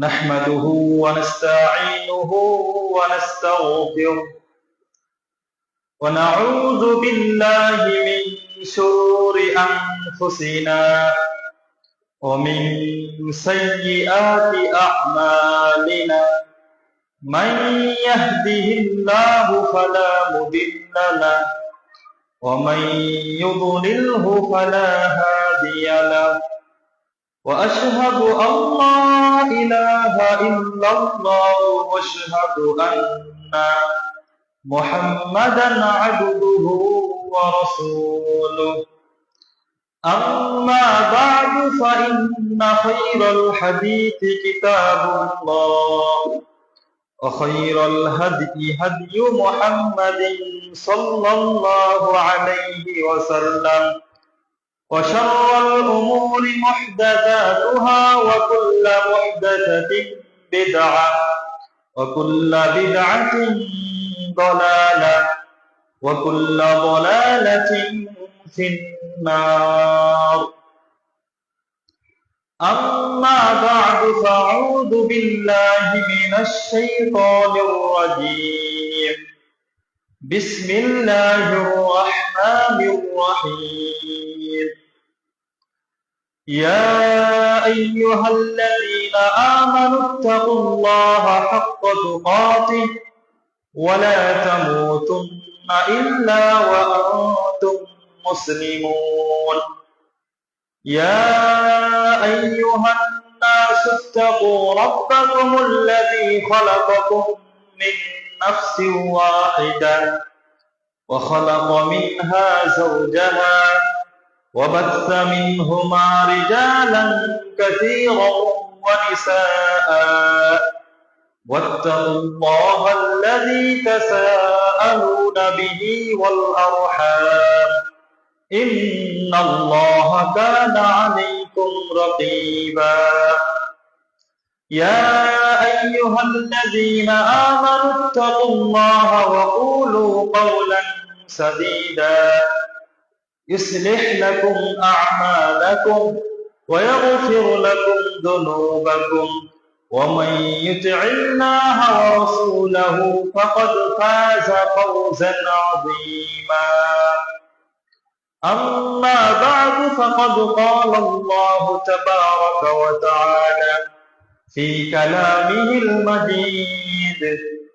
نحمده ونستعينه ونستغفره ونعوذ بالله من شرور أنفسنا ومن سيئات أعمالنا من يهده الله فلا مضل له ومن يضلله فلا هادي له وأشهد أن لا إله إلا الله وأشهد أن محمدا عبده ورسوله أما بعد فإن خير الحديث كتاب الله وخير الهدي هدي محمد صلى الله عليه وسلم وشر الأمور محدثاتها وكل محدثة بدعة وكل بدعة ضلالة وكل ضلالة في النار أما بعد فأعوذ بالله من الشيطان الرجيم بسم الله الرحمن الرحيم يا أيها الذين آمنوا اتقوا الله حق تقاته ولا تموتن إلا وأنتم مسلمون يا أيها الناس اتقوا ربكم الذي خلقكم من نفس واحدة وخلق منها زوجها وبث منهما رجالا كثيرا ونساء واتقوا الله الذي تساءلون به والأرحام إن الله كان عليكم رقيبا يا أيها الذين آمنوا اتقوا الله وقولوا قولا سديدا يصلح لكم أعمالكم ويغفر لكم ذنوبكم ومن يطع الله ورسوله فقد فاز فوزا عظيما أما بعد فقد قال الله تبارك وتعالى في كلامه المجيد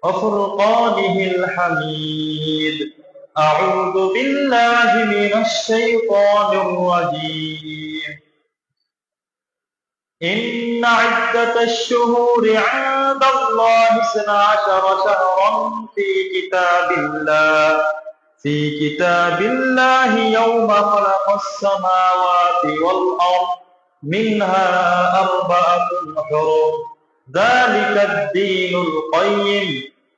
وفرقانه الحميد أعوذ بالله من الشيطان الرجيم إن عدة الشهور عند الله 12 شهرا في كتاب الله يوم خلق السماوات والأرض منها 4 حرم ذلك الدين القيم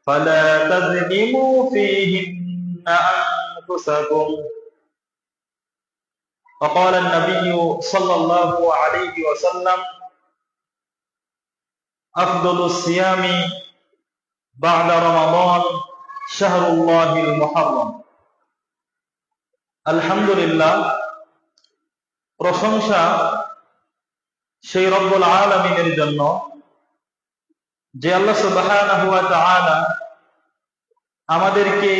فلا تظلموا فيهن أنفسكم وقال النبي صلى الله عليه وسلم أفضل الصيام بعد رمضان شهر الله المحرم আলহামদুলিল্লাহ প্রশংসা সেই রব্বুল আলামিনের জন্য যে আল্লাহ সুবহানাহু ওয়া তাআলা আমাদেরকে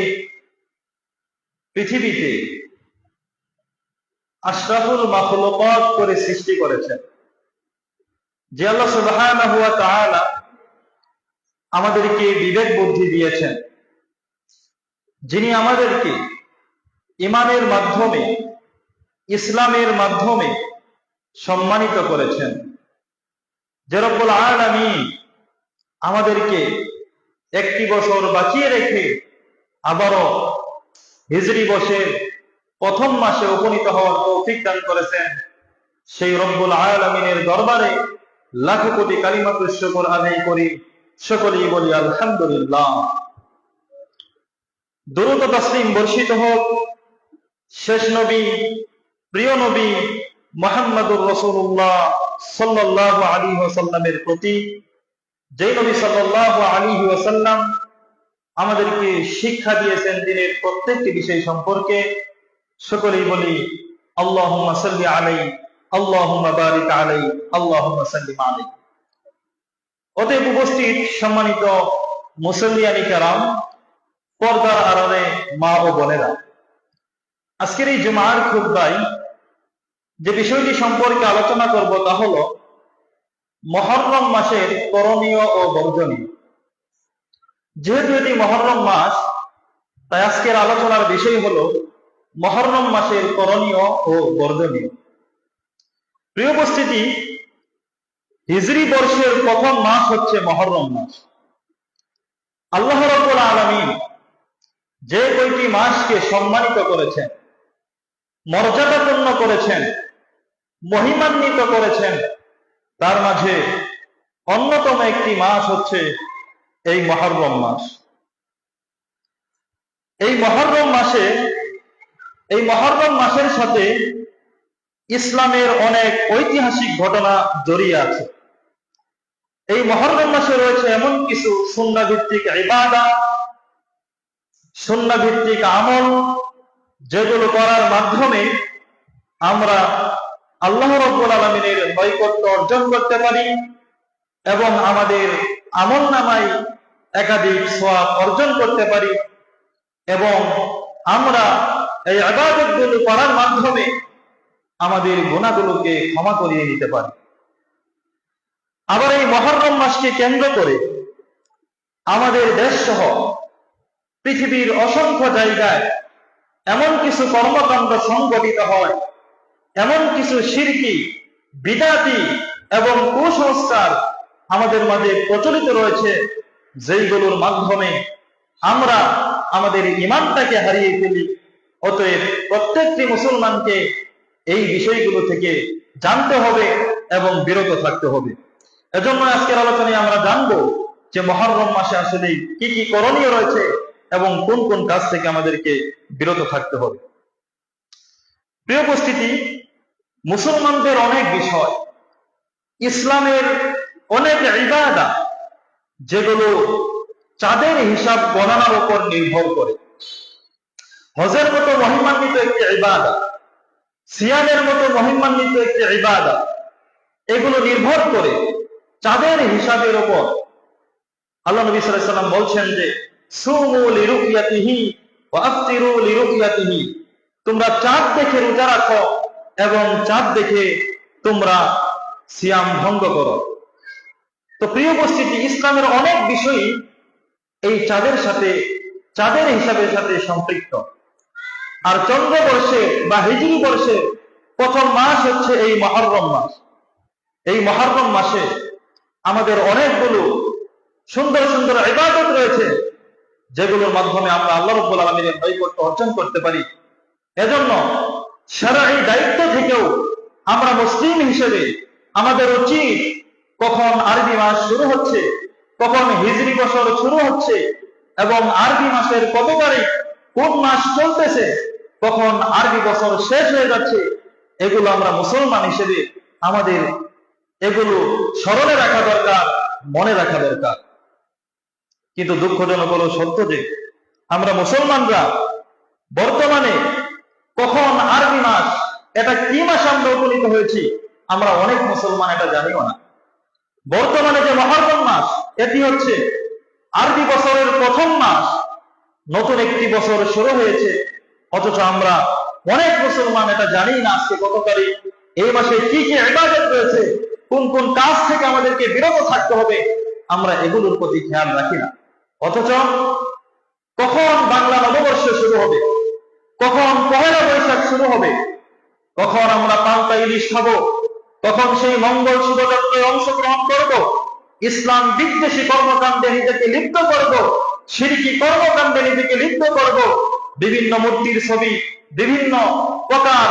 পৃথিবীতে আশরাফুল মাখলুকাত করে সৃষ্টি করেছেন, যে আল্লাহ সুবহানাহু ওয়া তাআলা আমাদেরকে বিবেক বুদ্ধি দিয়েছেন, যিনি আমাদেরকে ঈমানের মাধ্যমে ইসলামের মাধ্যমে সম্মানিত করেছেন, যে রব্বুল আলামিন আমাদেরকে 1টি বছর বাঁচিয়ে রেখে আবারও হিজরি বর্ষের প্রথম মাসে উপনীত হওয়ার তৌফিক দান করেছেন। সেই রব্বুল আলামিনের দরবারে লাখ কোটি কালিমাতুশ শুকর আদায় করি, সকলেই বলি আলহামদুলিল্লাহ। দরুদ ও তাসলিম বর্ষিত হোক শেষ নবী, প্রিয় নবী মুহাম্মদুর রাসূলুল্লাহ সাল্লাল্লাহু আলাইহি ওয়াসাল্লামের প্রতি, যেই নবী সাল্লাল্লাহু আলাইহি ওয়াসাল্লাম আমাদেরকে শিক্ষা দিয়েছেন দিনের প্রত্যেকটি বিষয় সম্পর্কে। সকলেই বলি আল্লাহুম্মা সাল্লি আলাইহি, আল্লাহুম্মা বারিক আলাইহি, আল্লাহুম্মা সাল্লিম আলাইহি। অতএব উপস্থিত সম্মানিত মুসল্লিয়ানি কেরাম, পর্দার আড়ালে মা ও বোনেরা, আজকের এই জুমার খুতবায় যে বিষয়টি সম্পর্কে আলোচনা করব তা হল মুহররম মাসের করণীয় ও বর্জনীয়। যেহেতু এটি মুহররম মাস, তাই আজকের আলোচনার বিষয় হল মুহররম মাসের করণীয় ও বর্জনীয়। প্রিয় উপস্থিতি, হিজরি বর্ষের প্রথম মাস হচ্ছে মুহররম মাস। আল্লাহ রাব্বুল আলামিন যে কয়টি মাসকে সম্মানিত করেছেন, মর্যাদাপূর্ণ করেছেন, মহিমান্বিত করেছেন, তার মাঝে অন্যতম একটি মাস হচ্ছে এই মুহররম মাস। এই মুহররম মাসের সাথে ইসলামের অনেক ঐতিহাসিক ঘটনা জড়িয়ে আছে। এই মুহররম মাসে রয়েছে এমন কিছু সুন্নাহ ভিত্তিক ইবাদত, সুন্নাহ ভিত্তিক আমল, যেগুলো করার মাধ্যমে আমরা আল্লাহ রাব্বুল আলামিনের নৈকট্য অর্জন করতে পারি এবং আমাদের আমলনামায় একাধিক সওয়াব অর্জন করতে পারি এবং আমরা এই ইবাদতগুলো করার মাধ্যমে আমাদের গুনাহগুলোকে ক্ষমা করিয়ে নিতে পারি। আবার এই মুহররম মাসকে কেন্দ্র করে আমাদের দেশ সহ পৃথিবীর অসংখ্য জায়গায় এমন কিছু কর্মকাণ্ড সংঘটিত হয়, এমন কিছু শিরকি, বিদআতি এবং কুসংস্কার আমাদের মাঝে প্রচলিত রয়েছে, যেইগুলোর মাধ্যমে আমরা আমাদের ঈমানটাকে হারিয়ে ফেলি। অতএব প্রত্যেকটি মুসলমানকে এই বিষয়গুলো থেকে জানতে হবে এবং বিরত থাকতে হবে। এজন্য আজকের আলোচনায় আমরা জানবো যে মুহররম মাসে আসলে কি কি করণীয় রয়েছে এবং কোন কোন কাজ থেকে আমাদেরকে বিরত থাকতে হবে। প্রিয় উপস্থিতি, মুসলমানদের অনেক বিষয়, ইসলামের অনেক ইবাদত যেগুলো চাঁদের হিসাব গণনার উপর নির্ভর করে। হজের মতো মহিমান্বিত একটি ইবাদত, সিয়ামের মতো মহিমান্বিত একটি ইবাদত, এগুলো নির্ভর করে চাঁদের হিসাবের উপর। আল্লাহ নবী সাল্লাল্লাহু আলাইহি ওয়াসাল্লাম বলছেন যে সুমু লিরুয়াতিহি ওয়া আফতিরু লিরুয়াতিহি, তোমরা চাঁদ দেখে রোজা রাখো এবং চাঁদ দেখে তোমরা সিয়াম ভঙ্গ করো। তো প্রিয় উপস্থিতি, ইসলামের অনেক বিষয়ই এই চাঁদের হিসাবের সাথে সম্পৃক্ত। আর চন্দ্রবর্ষে বা হিজরি বর্ষে প্রথম মাস হচ্ছে এই মুহররম মাস। এই মুহররম মাসে আমাদের অনেকগুলো সুন্দর সুন্দর ইবাদত রয়েছে, যেগুলোর মাধ্যমে আমরা আল্লাহ রাব্বুল আলামিনের নৈকট্য অর্জন করতে পারি। এজন্য শরঈ দায়িত্ব থেকেও আমরা মুসলিম হিসেবে আমাদের উচিত কখন আরবি মাস শুরু হচ্ছে, কখন হিজরি বছর শুরু হচ্ছে এবং আরবি মাসের কত তারিখ, কোন মাস চলতেছে, কখন আরবি বছর শেষ হয়ে যাচ্ছে, এগুলো আমরা মুসলমান হিসেবে আমাদের এগুলো স্মরণে রাখা দরকার, মনে রাখা দরকার। কিন্তু দুঃখজনক হলো সত্য যে আমরা মুসলমানরা বর্তমানে কখন আরবি মাস, এটা কি মাস আমরা উপনীত হয়েছি, আমরা অনেক মুসলমান এটা জানিও না। বর্তমানে যে মুহররম মাস, এটি হচ্ছে আরবি বছরের প্রথম মাস, নতুন একটি বছর শুরু হয়েছে, অথচ আমরা অনেক মুসলমান এটা জানি না আজকে কত তারিখ, এই মাসে কি কি ইবাদত রয়েছে, কোন কোন কাজ থেকে আমাদেরকে বিরত থাকতে হবে, আমরা এগুলোর প্রতি খেয়াল রাখি না। অথচ কখন বাংলা নববর্ষ শুরু হবে, কখন পহেলা বৈশাখ শুরু হবে, কখন আমরা পান্তা ইলিশ খাবো, কখন সেই মঙ্গল শোভাযাত্রায় অংশগ্রহণ করব, ইসলাম বিদ্বেষী কর্মকাণ্ডে নিজেকে লিপ্ত করব, শিরকি কর্মকাণ্ডে নিজেকে লিপ্ত করব, বিভিন্ন মূর্তির ছবি, বিভিন্ন প্রকার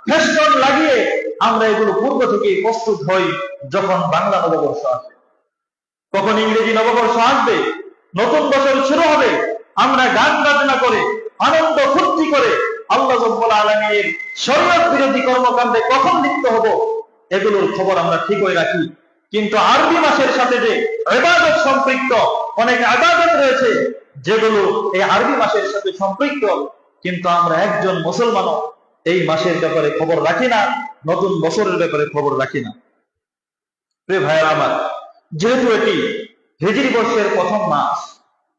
ফ্যাশন লাগিয়ে আমরা এগুলো পূর্ব থেকে প্রস্তুত হই। যখন বাংলা নববর্ষ আসে, কখন ইংরেজি নববর্ষ আসবে, নতুন বছর শুরু হবে, আমরা গান বাজনা করে আনন্দ ফুর্তি করে আল্লাহ রাব্বুল আলামিনের শরীয়ত বিরোধী কর্মকাণ্ডে কখন লিপ্ত হব, এগুলোর খবর আমরা ঠিকই রাখি। কিন্তু আরবি মাসের সাথে যে ইবাদত সম্পৃক্ত অনেক ইবাদত রয়েছে, যেগুলো এই আরবি মাসের সাথে সম্পৃক্ত, কিন্তু আমরা একজন মুসলমানও এই মাসের ব্যাপারে খবর রাখি না, নতুন বছরের ব্যাপারে খবর রাখি না। প্রিয় ভাইয়েরা আমার, যেহেতু এটি হিজরি বর্ষের প্রথম মাস,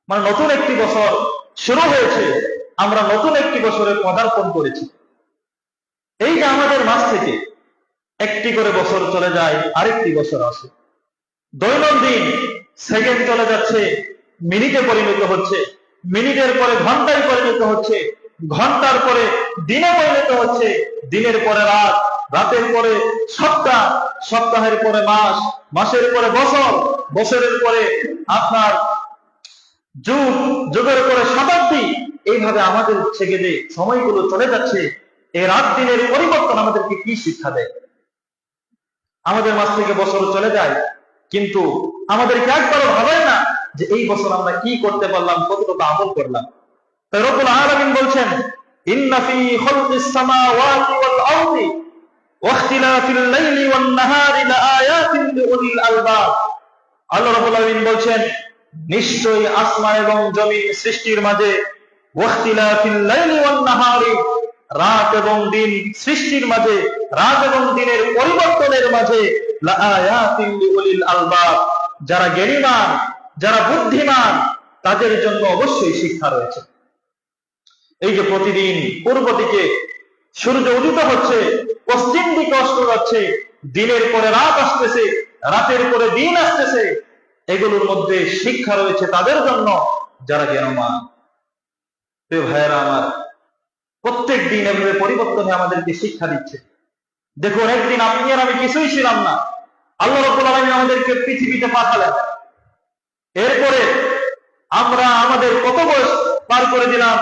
মানে নতুন একটি বছর শুরু হয়েছে, আমরা নতুন একটি বছরে পদার্পণ করেছি। এই যে আমাদের মাস থেকে একটি করে বছর চলে যায়, আরেকটি বছর আসে, দৈনন্দিন সেকেন্ড চলে যাচ্ছে, মিনিটে পরিণত হচ্ছে, মিনিটের পরে ঘন্টায় পরিণত হচ্ছে, ঘন্টার পরে দিনে পরিণত হচ্ছে, দিনের পরে রাত, রাতের পরে সপ্তাহ, সপ্তাহের পরে মাস, মাসের পরে বছর, বছরের পরে আপনার যুগ, যুগের পরে শতাব্দী। এইভাবে আমাদের থেকে যে সময়গুলো চলে যাচ্ছে, এই রাত দিনের পরিবর্তন আমাদেরকে কি শিক্ষা দেয়? আমাদের মাস থেকে বছর চলে যায়, কিন্তু আমাদেরকে একবারও ভাবাই না যে এই বছর আমরা কি করতে পারলাম, কতটুকু আমল করলাম। তাই রব্বুল আলামিন বলছেন, ইন্না ফি খালকিস সামাওয়াতি ওয়াল আরদি ওয়া ইখতিলাফিল লাইলি ওয়ান নাহারি লাআয়াতিন লিউলিল আলবাব। আল্লাহ রাব্বুল আলামিন বলছেন, নিশ্চয়ই আসমান এবং জমিন সৃষ্টির মাঝে, ওয়া ইখতিলাফিল লাইলি ওয়ান নাহারি, রাত এবং দিন সৃষ্টির মাঝে, রাত এবং দিনের পরিবর্তনের মাঝে, লাআয়াতিন লিউলিল আলবাব, যারা জ্ঞানীমান, যারা বুদ্ধিমান, তাদের জন্য অবশ্যই শিক্ষা রয়েছে। এই যে প্রতিদিন পূর্ব দিকে সূর্য উদিত হচ্ছে, পশ্চিম দিকে অস্ত যাচ্ছে, দিনের পরে রাত আসতেছে, রাতের পরে দিন আসতেছে, এগুলোর মধ্যে শিক্ষা রয়েছে তাদের জন্য যারা জ্ঞানমান। ভাইয়েরা আমার, প্রত্যেক দিন এভাবে পরিবর্তনে আমাদেরকে শিক্ষা দিচ্ছে। দেখুন, একদিন আপনি আর আমি কিছুই ছিলাম না, আল্লাহ রাব্বুল আলামিন আমাদেরকে পৃথিবীতে পাঠালেন। এরপরে আমরা আমাদের কত বয়স পার করে দিলাম,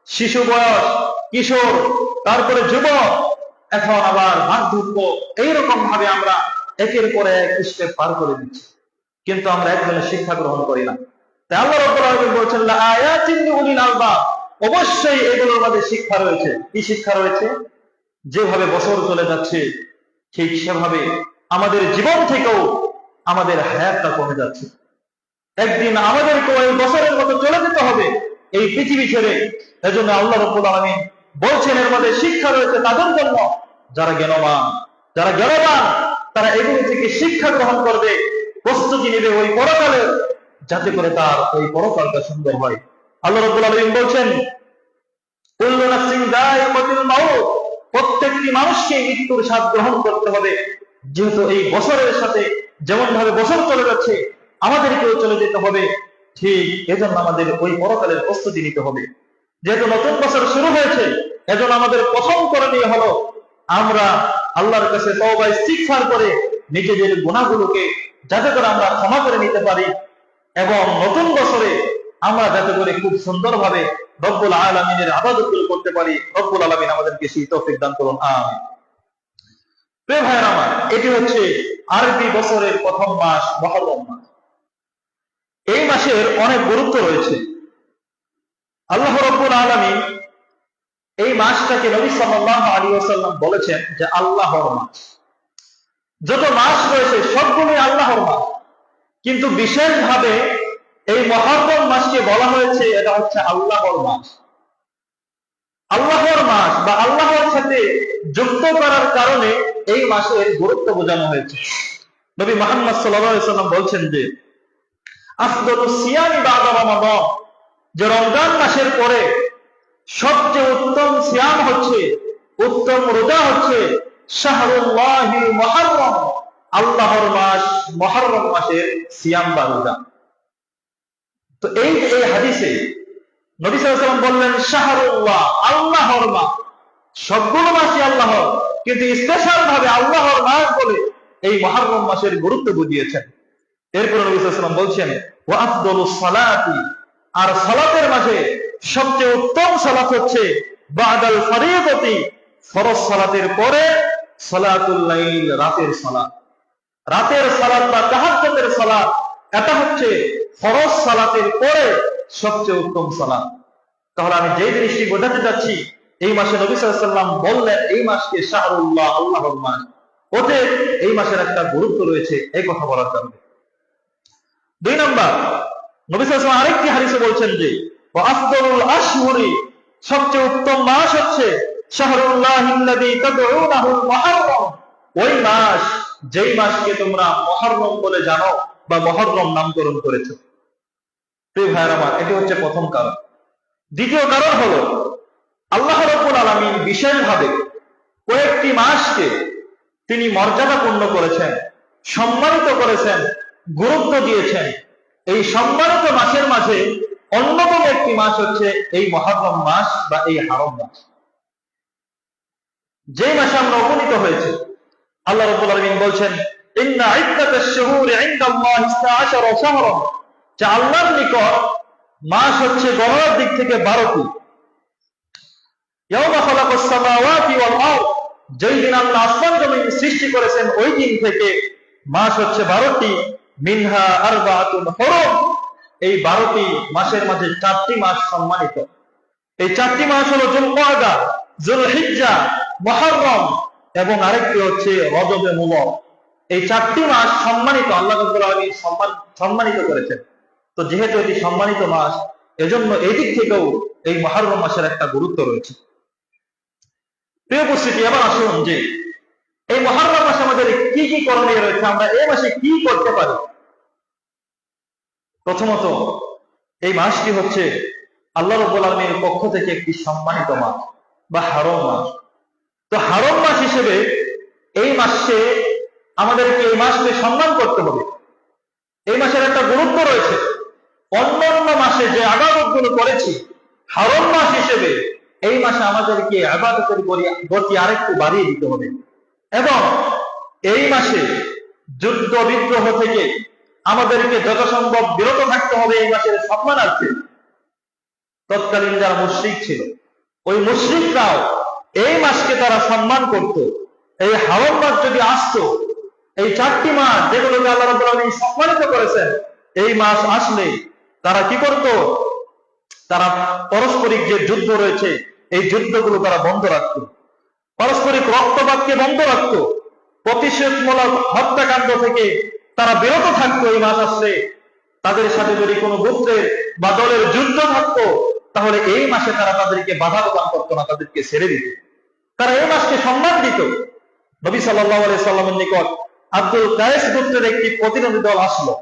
শিশু বয়স, কিশোর, তারপরে যুবক, এখন আবার বার্ধক্য, এইরকম ভাবে আমরা একের পরে এক স্টেপ পার করে দিচ্ছি, কিন্তু আমরা একজনের শিক্ষা গ্রহণ করি না। তাই আল্লাহ রাব্বুল আলামিন বলছেন, লাআয়াতিন লিউলিল আলবাব, অবশ্যই এগুলোর মধ্যে শিক্ষা রয়েছে। কি শিক্ষা রয়েছে? যেভাবে বছর চলে যাচ্ছে, ঠিক সেভাবে আমাদের জীবন থেকেও আমাদের হায়াতটা কমে যাচ্ছে। একদিন আমাদেরকে ওই বছরের মতো চলে যেতে হবে এই পৃথিবী ছেড়ে। এজন্য আল্লাহ রাব্বুল আলামিন বলছেন, এর মধ্যে শিক্ষা রয়েছে তাদের জন্য যারা জ্ঞানবান। যারা জ্ঞানবান তারা এগুলো থেকে শিক্ষা গ্রহণ করবে, প্রস্তুতি নেবে ওই পরকালের, যাতে করে তার ওই পরকালটা সুন্দর হয়। আল্লাহ রাব্বুল আলামিন বলছেন, কুল্লু নাফসিন যায়িকাতুল মাউত, প্রত্যেকটি মানুষকে মৃত্যুর স্বাদ গ্রহণ করতে হবে। যেহেতু এই বছরের সাথে যেমন ভাবে বছর চলে যাচ্ছে, আমাদেরকেও চলে যেতে হবে, ঠিক এজন্য আমাদের ওই পরকালের প্রস্তুতি নিতে হবে। যেহেতু নতুন বছর শুরু হয়েছে, এজন্য আমাদের প্রথম করণীয় হলো আমরা আল্লাহর কাছে তওবা ইস্তিগফার করে নিজেদের গুনাহগুলোকে যাতে করে আমরা ক্ষমা করে নিতে পারি, এবং নতুন বছরে আমরা যাতে করে খুব সুন্দরভাবে রব্বুল আলামিনের ইবাদতগুলো করতে পারি। রব্বুল আলামিন আমাদেরকে সেই তৌফিক দান করুন, আমিন। প্রিয় ভাইয়েরা আমার, এটি হচ্ছে আরবি বছরের প্রথম মাস, মুহররম মাস। এই মাসের অনেক গুরুত্ব রয়েছে। আল্লাহ রাব্বুল আলামিন এই মাসটাকে নবী সাল্লাল্লাহু আলাইহি ওয়াসাল্লাম বলেছেন যে আল্লাহর মাস। যত মাস রয়েছে সবগুলোই আল্লাহর মাস, কিন্তু বিশেষভাবে এই মুহররম মাসকে বলা হয়েছে এটা হচ্ছে আল্লাহর মাস। আল্লাহর মাস বা আল্লাহর সাথে যুক্ত করার কারণে এই মাসের গুরুত্ব বোঝানো হয়েছে। নবী মুহাম্মদ সাল্লাল্লাহু আলাইহি ওয়াসাল্লাম বলছেন যে আফদালুস সিয়ামি বাদা রমাদান, যে রমজান মাসের পরে সবচেয়ে উত্তম সিয়াম হচ্ছে, উত্তম রোজা হচ্ছে শাহরুল্লাহিল মুহররম, আল্লাহর মাস মুহররম মাসের সিয়াম বা রোজা। তো এই হাদিসে নবী সাল্লাল্লাহু আলাইহি ওয়াসাল্লাম বললেন শাহরুল্লাহ, আল্লাহর মাস। সবগুলো মাসই আল্লাহর, কিন্তু স্পেশাল ভাবে আল্লাহর মাস বলে এই মুহররম মাসের গুরুত্ব বুঝিয়েছেন। এরপর নবী সাল্লাল্লাহু আলাইহি ওয়াসাল্লাম বলছেন, ওয়া আফদালুস সালাতি, আর সালাতের মাঝে সবচেয়ে উত্তম সালাত হচ্ছে বাদাল ফরিয়তি, ফরজ সালাতের পরে সালাতুল লাইল, রাতের সালাত। রাতের সালাত বা তাহাজ্জুদের সালাত, এটা হচ্ছে ফরজ সালাতের পরে সবচেয়ে উত্তম সালাত। তাহলে আমি যে জিনিসটি বোঝাতে যাচ্ছি, এই মাসে নবী সাল্লাল্লাহু আলাইহি ওয়াসাল্লাম বললেন এই মাসকে শাহরুল্লাহ, আল্লাহর মাস, ওতে এই মাসের একটা গুরুত্ব রয়েছে, এই কথা বলার কারণে। 2 নাম্বার, নবী সাল্লাল্লাহু আলাইহি ওয়াসাল্লাম আরেকটি হাদিসে বলছেন যে ওয়া আফদালুল আশহুরি, সবচেয়ে উত্তম মাস হচ্ছে শাহরুল্লাহিল্লাযী তাদউনাহুল মুহররম, ওই মাস যেই মাসকে তোমরা মুহররম বলে জানো, বা মুহররম নামকরণ করেছে। প্রিয় ভাইয়ের আমার, এটি হচ্ছে প্রথম কারণ। দ্বিতীয় কারণ হলো আল্লাহ রাব্বুল আলামিন বিশেষভাবে কয়েকটি মাসকে তিনি মর্যাদাপূর্ণ করেছেন, সম্মানিত করেছেন, গুরুত্ব দিয়েছেন। এই সম্মানিত মাসের মাঝে অন্যতম একটি মাস হচ্ছে এই মুহররম মাস বা এই হারাম মাস, যে মাসে আমরা উপনীত হয়েছে। আল্লাহ রাব্বুল আলামিন বলছেন, ইন্না ইদ্দাতাশ শুহুরি ইনদাল্লাহি 12 শাহরান, যে আল্লাহর নিকট মাস হচ্ছে গণনার দিক থেকে 12টি। ইয়াওমা খালাকাস সামাওয়াতি ওয়াল আরদ, যেই দিন আল্লাহ আসমান জমিন সৃষ্টি করেছেন ওই দিন থেকে মাস হচ্ছে 12টি। মিনহা আরবাআতুন হুরুম, এই 12টি মাসের মাঝে 4টি মাস সম্মানিত। এই 4টি মাস হলো যুলকাদা, যুলহিজ্জা, মুহররম এবং আরেকটি হচ্ছে রজবে মুবারক। এই 4টি মাস সম্মানিত, আল্লাহ রাব্বুল আলামিন সম্মানিত করেছেন। তো যেহেতু এটি সম্মানিত মাস, এজন্য এই দিক থেকেও এই মুহররম মাসের একটা গুরুত্ব রয়েছে। প্রিয় উপস্থিতি, এবার আসুন যে এই মুহররম মাসে আমাদের কি কি করণীয় রয়েছে, আমরা এই মাসে কি করতে পারি। প্রথমত, এই মাসটি হচ্ছে আল্লাহ রাব্বুল আলামিনের পক্ষ থেকে একটি সম্মানিত মাস বা হারাম মাস। তো হারাম মাস হিসেবে এই মাসে আমাদেরকে এই মাসকে সম্মান করতে হবে। এই মাসের একটা গুরুত্ব রয়েছে। অন্যান্য মাসে যে ইবাদতগুলো করেছি, হারাম মাস হিসেবে এই মাসে আমাদেরকে ইবাদতের গতি আরেকটু বাড়িয়ে দিতে হবে। এবং এই মাসে যুদ্ধ বিগ্রহ থেকে আমাদেরকে যথাসম্ভব বিরত থাকতে হবে। এই মাসের সম্মানার্থে তৎকালীন যারা মুশরিক ছিল, ওই মুশরিকরাও এই মাসকে তারা সম্মান করত। এই হারাম মাস যদি আসতো, এই 4টি মাস যেগুলোকে আল্লাহ রাব্বুল আলামিন সম্মানিত করেছেন, এই মাস আসলে তারা কি করত? তারা পারস্পরিক যে যুদ্ধ রয়েছে, এই যুদ্ধগুলো তারা বন্ধ রাখত, পারস্পরিক রক্তপাতকে বন্ধ রাখত, প্রতিশোধমূলক হত্যাকাণ্ড থেকে তারা বিরত থাকতো। এই মাস আসলে তাদের সাথে যদি কোনো গোত্রের বা দলের যুদ্ধ থাকতো, তাহলে এই মাসে তারা তাদেরকে বাধা প্রদান করতো না, তাদেরকে ছেড়ে দিত। তারা এই মাসকে সম্মান দিত। নবী সাল্লাল্লাহু আলাইহি সাল্লামের নিকট আব্দুল কায়েস গোত্রের একটি প্রতিনিধি দল আসলো।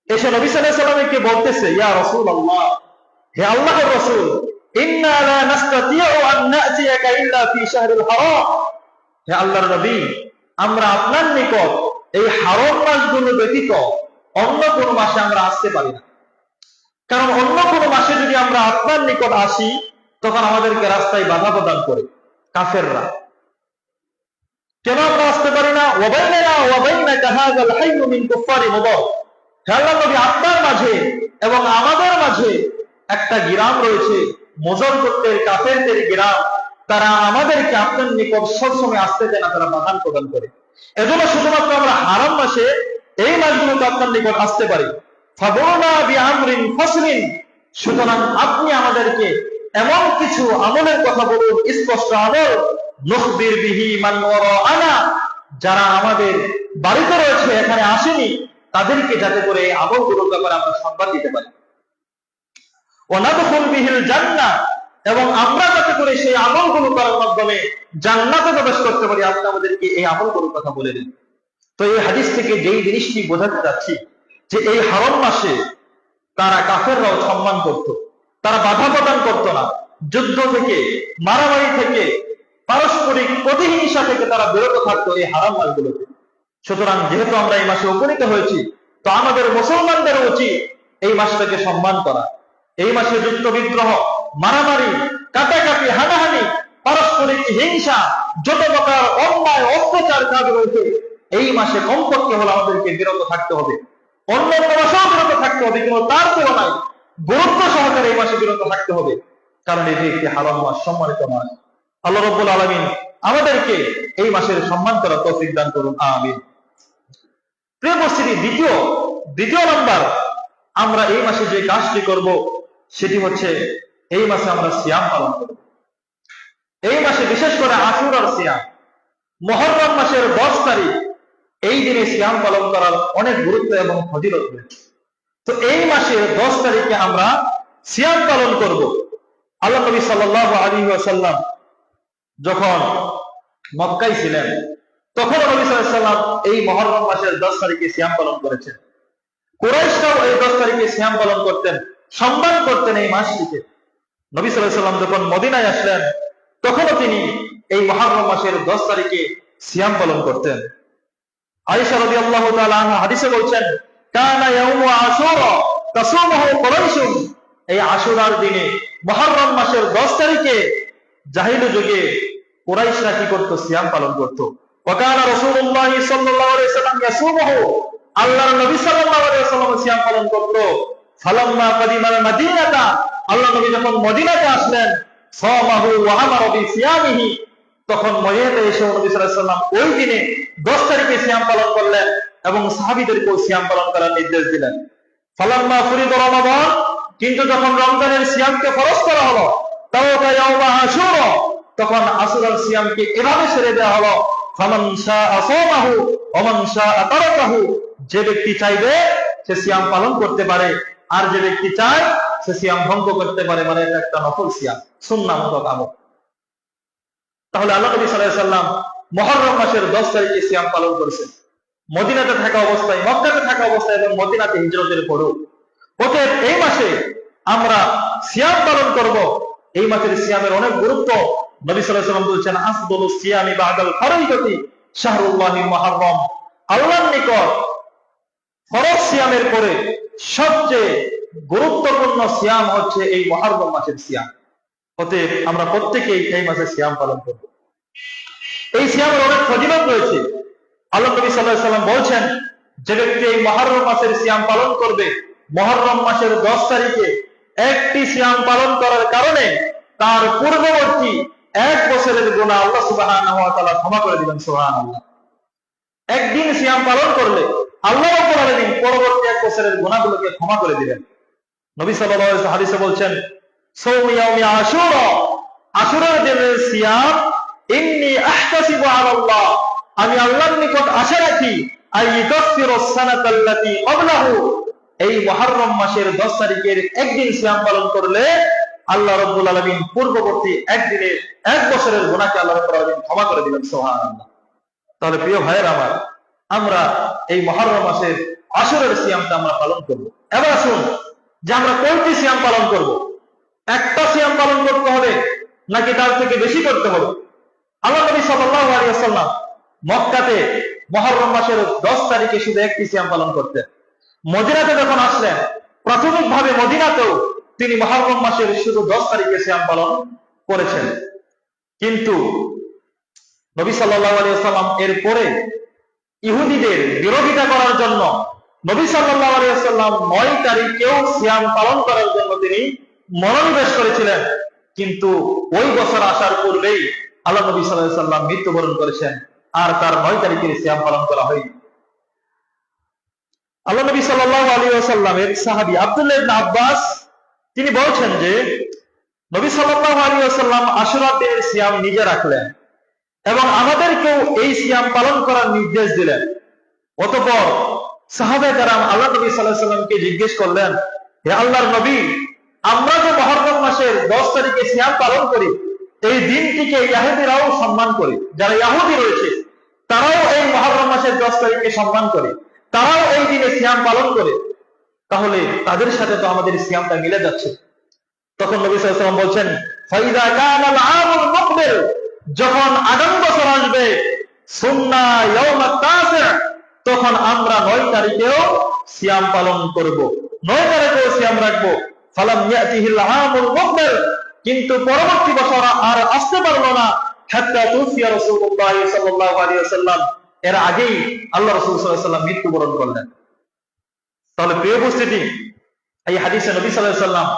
এসে নবী সাল্লাল্লাহু আলাইহি সাল্লামকে বলতেছে, ইয়া রাসূলুল্লাহ, হে আল্লাহর রাসূল, ইন্না লা নাস্তাতিউ আন না'তিয়াকা ইল্লা ফি শাহরিল হারাম। হে আল্লাহর নবী, আমরা আপনার নিকট এই হারাম মাসগুলো ব্যতীত অন্য কোন মাসে আমরা আসতে পারি না। কারণ অন্য কোন মাসে যদি আমরা আপনার নিকট আসি, তখন আমাদেরকে রাস্তায় বাধা প্রদান করে কাফেররা। কেন আমরা আসতে পারি না? ওয়াবাইনানা ওয়াবাইনাকা হাযাল হাইয়্যু মিন কুফফারি মুদার। হে আল্লাহর নবী, আপনার মাঝে এবং আমাদের মাঝে একটা গ্রাম রয়েছে, মুজার গোত্রের কাফেরদের গ্রাম। তারা আমাদেরকে আপনার নিকট সবসময় আসতে দেয় না, তারা বাধা প্রদান করে। এজন্য শুধুমাত্র আমরা হারাম মাসে এই মাসগুলোতে আপনার নিকট আসতে পারি। ফাবুরনা বিআমরিন ফাসলিন, সুতরাং আপনি আমাদেরকে এমন কিছু আমলের কথা বলুন, স্পষ্ট আমল, নুখবির বিহি মান ওয়ারাআনা, যারা আমাদের বাড়িতে রয়েছে, এখানে আসেনি, তাদেরকে যাতে করে এই আমলগুলোর ব্যাপারে আমরা সংবাদ দিতে পারি। ওয়া নাদখুল বিহিল জান্নাহ, এবং আমরা যাতে করে সেই আমলগুলো করার মাধ্যমে জান্নাতে প্রবেশ করতে পারি, আপনি আমাদেরকে এই আমলগুলোর কথা বলে দিন। তো এই হাদিস থেকে যেই জিনিসটি বোঝাতে যাচ্ছি, যে এই হারাম মাসে তারা কাফেররাও সম্মান করত, তারা বাধা প্রদান করত না, যুদ্ধ থেকে, মারামারি থেকে, পারস্পরিক প্রতিহিংসা থেকে তারা বিরত থাকতো এই হারাম মাসগুলোতে। সুতরাং যেহেতু আমরা এই মাসে উপনীত হয়েছি, তো আমাদের মুসলমানদের উচিত এই মাসটাকে সম্মান করা। এই মাসে যুদ্ধ বিগ্রহ, মারামারি, কাটাকাটি, হানাহানি, পারস্পরিক হিংসা, যত প্রকার অন্যায় অত্যাচার কাজ রয়েছে, এই মাসে কমপক্ষে হলে আমাদেরকে বিরত থাকতে হবে। অন্য মাসেও বিরত থাকতে হবে, কিন্তু তার তুলনায় গুরুত্ব সহকারে এই মাসে বিরত থাকতে হবে, কারণ এটি একটি হারাম মাস, সম্মানিত মাস। আল্লাহ রাব্বুল আলামিন আমাদেরকে এই মাসের সম্মান করার তৌফিক দান করুন, আমিন। প্রিয় উপস্থিতি, দ্বিতীয় নাম্বার, আমরা এই মাসে যে কাজটি করব সেটি হচ্ছে এই মাসে আমরা সিয়াম পালন করব। এই মাসে বিশেষ করে আশুরার সিয়াম, মুহররম মাসের 10 তারিখ, এই দিনে সিয়াম পালন করার অনেক গুরুত্ব এবং ফজিলত রয়েছে। তো এই মাসের 10 তারিখে আমরা সিয়াম পালন করব। আল্লাহ নবী সাল্লাল্লাহু আলাইহি ওয়াসাল্লাম যখন মক্কায় ছিলেন, তখন নবী সাল্লাল্লাহু আলাইহি ওয়াসাল্লাম এই মুহররম মাসের 10 তারিখে সিয়াম পালন করেছেন। কুরাইশরাও এই 10 তারিখে সিয়াম পালন করতেন, সম্মান করতেন এই মাসটিকে। নবী সাল্লাল্লাহু আলাইহি ওয়াসাল্লাম যখন মদিনায় আসলেন তখনও তিনি এই মুহররম মাসের 10 তারিখে সিয়াম পালন করতেন। আয়েশা রাদিয়াল্লাহু তাআলা আনহা হাদিসে বলছেন, কানা ইয়াউমু আশুরা তাসুমুহু কুরাইশ, এই আশুরার দিনে মুহররম মাসের 10 তারিখে জাহিলি যুগে কুরাইশরা কি করত? সিয়াম পালন করত। ওয়া কানা রাসূলুল্লাহ সাল্লাল্লাহু আলাইহি ওয়াসাল্লাম ইয়াসুমুহু, আল্লাহর নবী সাল্লাল্লাহু আলাইহি ওয়াসাল্লাম সিয়াম পালন করত। ফালাম্মা কাদিমাল মাদিনাতা, আল্লাহ নবী যখন মদিনাতে আসলেন, সামাহু ওয়া আমারা বিসিয়ামিহি, তখন মদিনাতে এসে নবী সাল্লাল্লাহু আলাইহি ওয়াসাল্লাম ওই দিনে 10 তারিখে সিয়াম পালন করলেন এবং সাহাবীদেরকেও সিয়াম পালন করার নির্দেশ দিলেন। ফালাম্মা ফুরিদ রমাদান, কিন্তু যখন রমজানের সিয়ামকে ফরজ করা হলো, তাওকা ইয়াউমা আশুরা, তখন আশুরার সিয়ামকে এভাবে ছেড়ে দেওয়া হলো, ফামান শাআ সামাহু ওয়া মান শাআ তারাকাহু, যে ব্যক্তি চাইবে সে সিয়াম পালন করতে পারে, আর যে ব্যক্তি চায় সে সিয়াম ভঙ্গ করতে পারে। মানে এটা একটা নফল সিয়াম, সুন্নাহ মূলক আমল। তাহলে আল্লাহ নবী সাল্লাল্লাহু আলাইহি ওয়াসাল্লাম মুহররম মাসের 10 তারিখে সিয়াম পালন করেছেন, মদিনাতে থাকা অবস্থায়, মক্কাতে থাকা অবস্থায় এবং মদিনাতে হিজরতের পরেও। অতএব এই মাসে আমরা সিয়াম পালন করব। এই মাসের সিয়ামের অনেক গুরুত্ব। নবী সাল্লাল্লাহু আলাইহি ওয়াসাল্লাম বলেছেন, আফদালুস সিয়ামি বাদাল ফারাইদাতি শাহরুল্লাহিল মুহররম, আল্লাহর নিকট ফরজ সিয়ামের পরে সবচেয়ে গুরুত্বপূর্ণ সিয়াম হচ্ছে এই মুহররম মাসের সিয়াম। অতএব আমরা প্রত্যেকেই এই মাসে সিয়াম পালন করব। এই সিয়ামের অনেক ফজিলত রয়েছে। আল্লাহ নবী সাল্লাল্লাহু আলাইহি ওয়াসাল্লাম বলেছেন, যে ব্যক্তি এই মুহররম মাসের সিয়াম পালন করবে, মুহররম মাসের 10 তারিখে একটি সিয়াম পালন করার কারণে তার পূর্ববর্তী 1 বছরের গুনাহ আল্লাহ সুবহানাহু ওয়া তাআলা ক্ষমা করে দিবেন। সুবহানাল্লাহ। একদিন সিয়াম পালন করলে আল্লাহ রাব্বুল আলামিন পরবর্তী 1 বছরের গুনাহগুলোকে ক্ষমা করে দিবেন। নবী সাল্লাল্লাহু আলাইহি ওয়াসাল্লাম হাদিসে বলছেন, সাওমু ইয়াউমি আশুরা, আশুরার দিনের সিয়াম, ইন্নী আহতাসিবু আলাল্লাহ, আমি আল্লাহর নিকট আশা রাখি, আইয়ুকাফিরুস সানাতাল্লাতী ক্বাবলাহু, এই মুহররম মাসের 10 তারিখের একদিন সিয়াম পালন করলে আল্লাহ রাব্বুল আলামিন পূর্ববর্তী একদিনের 1 বছরের গুনাহকে আল্লাহ রাব্বুল আলামিন ক্ষমা করে দিবেন। সুবহানাল্লাহ। তাহলে প্রিয় ভাইয়েরা আমার, আমরা এই মুহররম মাসের আশুরার সিয়ামটা আমরা পালন করব। এবার আসুন যে আমরা কোনটি সিয়াম পালন করব। একটা সিয়াম পালন করতে হবে নাকি তার থেকে বেশি করতে হবে? আল্লাহ নবী সাল্লাল্লাহু আলাইহি ওয়াসাল্লাম মক্কাতে মুহররম মাসের 10 তারিখে শুধু একটি সিয়াম পালন করতেন। মদিনাতে যখন আসলেন, প্রাথমিকভাবে মদিনাতেও তিনি মুহররম মাসের শুধু 10 তারিখে সিয়াম পালন করেছেন। কিন্তু নবী সাল্লাল্লাহু আলাইহি ওয়াসাল্লাম এরপরে ইহুদিদের বিরোধিতা করার জন্য নবী সাল্লাল্লাহু আলাইহি ওয়াসাল্লাম 9 তারিখেও সিয়াম পালন করার জন্য তিনি মনোনিবেশ করেছিলেন। কিন্তু ওই বছর আসার পূর্বেই আল্লাহ নবী সাল্লাল্লাহু আলাইহি ওয়াসাল্লাম মৃত্যুবরণ করেছেন, আর তার 9 তারিখের সিয়াম পালন করা হয়নি। আল্লাহ নবী সাল্লাল্লাহু আলাইহি ওয়াসাল্লামের সাহাবী আব্দুল্লাহ ইবনে আব্বাস তিনি বলছেন যে নবী সাল্লাল্লাহু আলাইহি ওয়াসাল্লাম আশুরার দিনের সিয়াম নিজে রাখলেন এবং আমাদেরকেও এই সিয়াম পালন করার নির্দেশ দিলেন। অতঃপর সাহাবায়ে কেরাম আল্লাহ নবী সাল্লাল্লাহু আলাইহি ওয়াসাল্লামকে জিজ্ঞেস করলেন, হে আল্লাহর নবী, আমরা যে মুহররম মাসের 10 তারিখে সিয়াম পালন করি, এই দিনটিকে ইহুদিরাও সম্মান করে, যারা ইহুদি রয়েছে তারাও এই মুহররম মাসের 10 তারিখে সম্মান করে, তারাও এই দিনে সিয়াম পালন করে, তাহলে তাদের সাথে তো আমাদের সিয়ামটা মিলে যাচ্ছে। তখন নবী সাল্লাল্লাহু আলাইহি ওয়াসাল্লাম বলছেন, ফাইদা কানাল আমুল মুকবিল, যখন আগামী বছর আসবে, সুন্না ইয়াউমাত তাসি', তখন আমরা 9 তারিখেও সিয়াম পালন করব, 9 তারিখেও সিয়াম রাখবো। ফালাম ইয়াতিহিল আমুল মুকবিল, কিন্তু পরবর্তী বছর আর আসতে পারলো না, হাত্তা তুফিয়া রাসূলুল্লাহ সাল্লাল্লাহু আলাইহি ওয়াসাল্লাম, এর আগেই আল্লাহ রাসূল সাল্লাল্লাহু আলাইহি ওয়াসাল্লাম মৃত্যুবরণ করলেন। তাহলে প্রিয় উপস্থিতি, এই হাদিসে নবী সাল্লাল্লাহু আলাইহি ওয়াসাল্লাম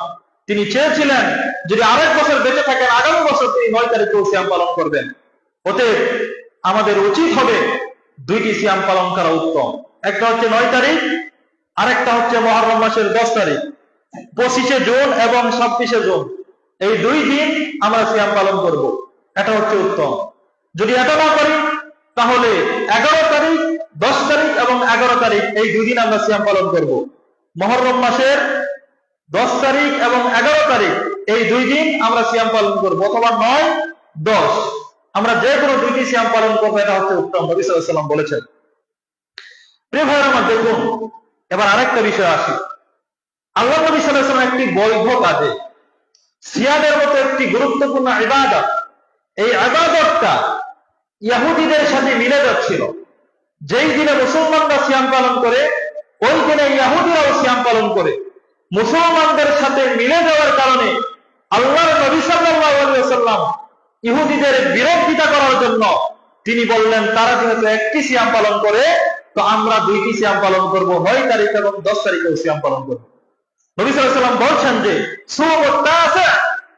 তিনি চেয়েছিলেন যদি আরেক বছর বেঁচে থাকেন, আগামী বছর তিনি 9 তারিখেও সিয়াম পালন করবেন। অতএব আমাদের উচিত হবে 2টি সিয়াম পালন করা উত্তম। একটা হচ্ছে 9 তারিখ, আরেকটা হচ্ছে মুহররম মাসের 10 তারিখ, 25শে জুন এবং 26শে জুন, এই 2 দিন আমরা সিয়াম পালন করব। এটা হচ্ছে উত্তম। যদি এটা না করি তাহলে 11 তারিখ, 10 তারিখ এবং 11 তারিখ, এই 2 দিন আমরা সিয়াম পালন করব। মুহররম মাসের 10 তারিখ এবং 11 তারিখ, এই 2 দিন আমরা সিয়াম পালন করব, অথবা 9, 10, আমরা যে কোনো 2টি সিয়াম পালন করবো, এটা হচ্ছে উত্তম। নবী সাল্লাল্লাহু আলাইহি ওয়াসাল্লাম বলেছেন। প্রিয় ভাইরা আমার, দেখুন এবার আরেকটা বিষয় আসি। আল্লাহ নবী সাল্লাল্লাহু আলাইহি ওয়াসাল্লাম একটি বৈধ কাজে সিয়ামের মতো একটি গুরুত্বপূর্ণ ইবাদত, এই ইবাদতটা ইহুদিদের সাথে মিলে যাচ্ছিল। যেই দিনে মুসলমানরা সিয়াম পালন করে ওই দিনে ইহুদিরাও সিয়াম পালন করে। মুসলমানদের সাথে মিলে যাওয়ার কারণে আল্লাহর নবী সাল্লাল্লাহু আলাইহি ওয়াসাল্লাম ইহুদিদের বিরোধিতা করার জন্য তিনি বললেন, তারা যেহেতু একটি সিয়াম পালন করে তো আমরা দুইটি সিয়াম পালন করব, 9 তারিখ এবং 10 তারিখেও সিয়াম পালন করব। নবী সাল্লাল্লাহু আলাইহি ওয়াসাল্লাম বলছেন যে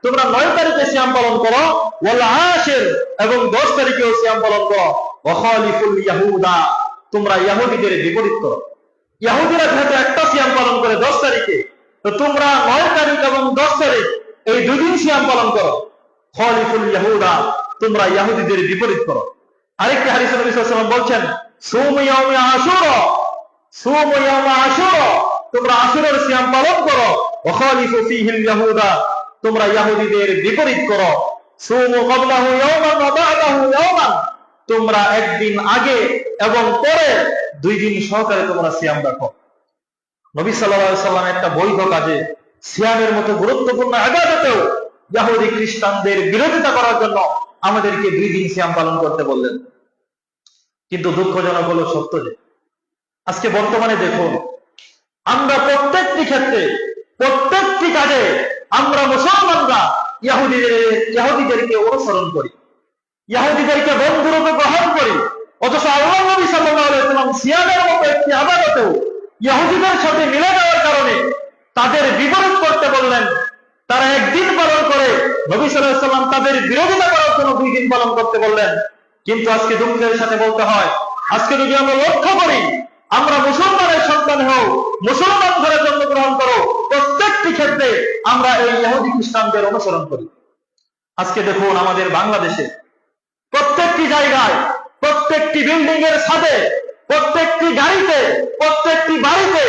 তোমরা 9 তারিখে সিয়াম পালন করো, ওয়াল আশির এবং 10 তারিখেও সিয়াম পালন করো, ওয়া খালিফুল ইয়াহুদা তোমরা ইহুদিদের বিপরীত করো। ইহুদিরা যেহেতু একটা সিয়াম পালন করে 10 তারিখে, তো তোমরা 9 তারিখ এবং 10 তারিখ এই দুই দিন সিয়াম পালন করো। খালিফুল ইয়াহুদা তোমরা ইহুদিদের বিপরীত করো। আরেকটি হাদিসে নবী সাল্লাল্লাহু আলাইহি ওয়াসাল্লাম বলছেন, সুমু ইয়াউমি আশুরা, সুমু ইয়াউমা আশুরা তোমরা আশুরার সিয়াম পালন করো, ওয়া খালিফু ফীহিল ইয়াহুদা তোমরা ইহুদিদের বিপরীত করো। সুমু ক্বাবলাহু ইয়াওমান ওয়া বা'দাহু ইয়াওমান তোমরা একদিন আগে এবং পরে 2 দিন সহকারে তোমরা সিয়াম রাখো। নবী সাল্লাল্লাহু আলাইহি ওয়াসাল্লাম একটা বৈধ কাজে সিয়ামের মতো গুরুত্বপূর্ণ ইবাদতেও ইহুদি খ্রিস্টানদের বিরোধিতা করার জন্য আমাদেরকে 2 দিন সিয়াম পালন করতে বললেন। কিন্তু দুঃখজনক হলো সত্য যে আজকে বর্তমানে দেখুন, আমরা প্রত্যেকটি ক্ষেত্রে প্রত্যেকটি কাজে আমরা মুসলমানরা ইহুদিদেরকে অনুসরণ করি, ইহুদিদেরকে বন্ধুরূপে গ্রহণ করি। অথচ আল্লাহর নবী সাল্লাল্লাহু আলাইহি ওয়াসাল্লাম সিয়ামের মতো একটি ইবাদতেও ইহুদিদের সাথে মিলে যাওয়ার কারণে তাদের বিপরীত করতে বললেন। তারা একদিন পালন করে, নবী সাল্লাল্লাহু আলাইহি ওয়াসাল্লাম তাদের বিরোধিতা করার জন্য 2 দিন পালন করতে বললেন। কিন্তু আজকে দুঃখের সাথে বলতে হয়, আজকে যদি আমরা লক্ষ্য করি, আমরা মুসলমানের সন্তান হও, মুসলমান ঘরে জন্মগ্রহণ করো, প্রত্যেকটি ক্ষেত্রে আমরা এই ইহুদি খ্রিস্টানদের অনুসরণ করি। আজকে দেখুন আমাদের বাংলাদেশে প্রত্যেকটি জায়গায়, প্রত্যেকটি বিল্ডিং এর ছাদে, প্রত্যেকটি গাড়িতে, প্রত্যেকটি বাড়িতে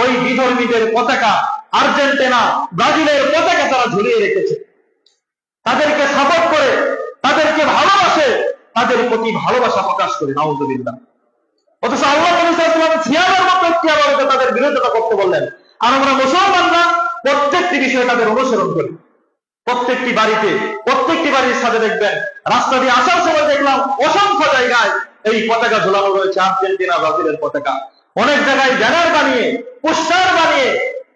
ওই বিধর্মীদের পতাকা, আর্জেন্টিনা, ব্রাজিলের পতাকা তারা ঝুলিয়ে রেখেছে। তাদেরকে সাপোর্ট করে, তাদেরকে ভালোবাসে, তাদের প্রতি ভালোবাসা প্রকাশ করে। নাউযুবিল্লাহ। অথচ আল্লাহ নবী সাল্লাল্লাহু আলাইহি ওয়াসাল্লাম সিয়ামের মতো একটি ইবাদতে তাদের বিরোধিতা করতে বললেন, আর আমরা মুসলমানরা প্রত্যেকটি বিষয়ে তাদের অনুসরণ করি। প্রত্যেকটি বাড়িতে, প্রত্যেকটি বাড়ির সাথে দেখবেন, রাস্তা দিয়ে আসার সময় দেখলাম অসংখ্য জায়গায় এই পতাকা ঝোলানো রয়েছে, আর্জেন্টিনা, ব্রাজিলের পতাকা। অনেক জায়গায় ব্যানার বানিয়ে, পোস্টার বানিয়ে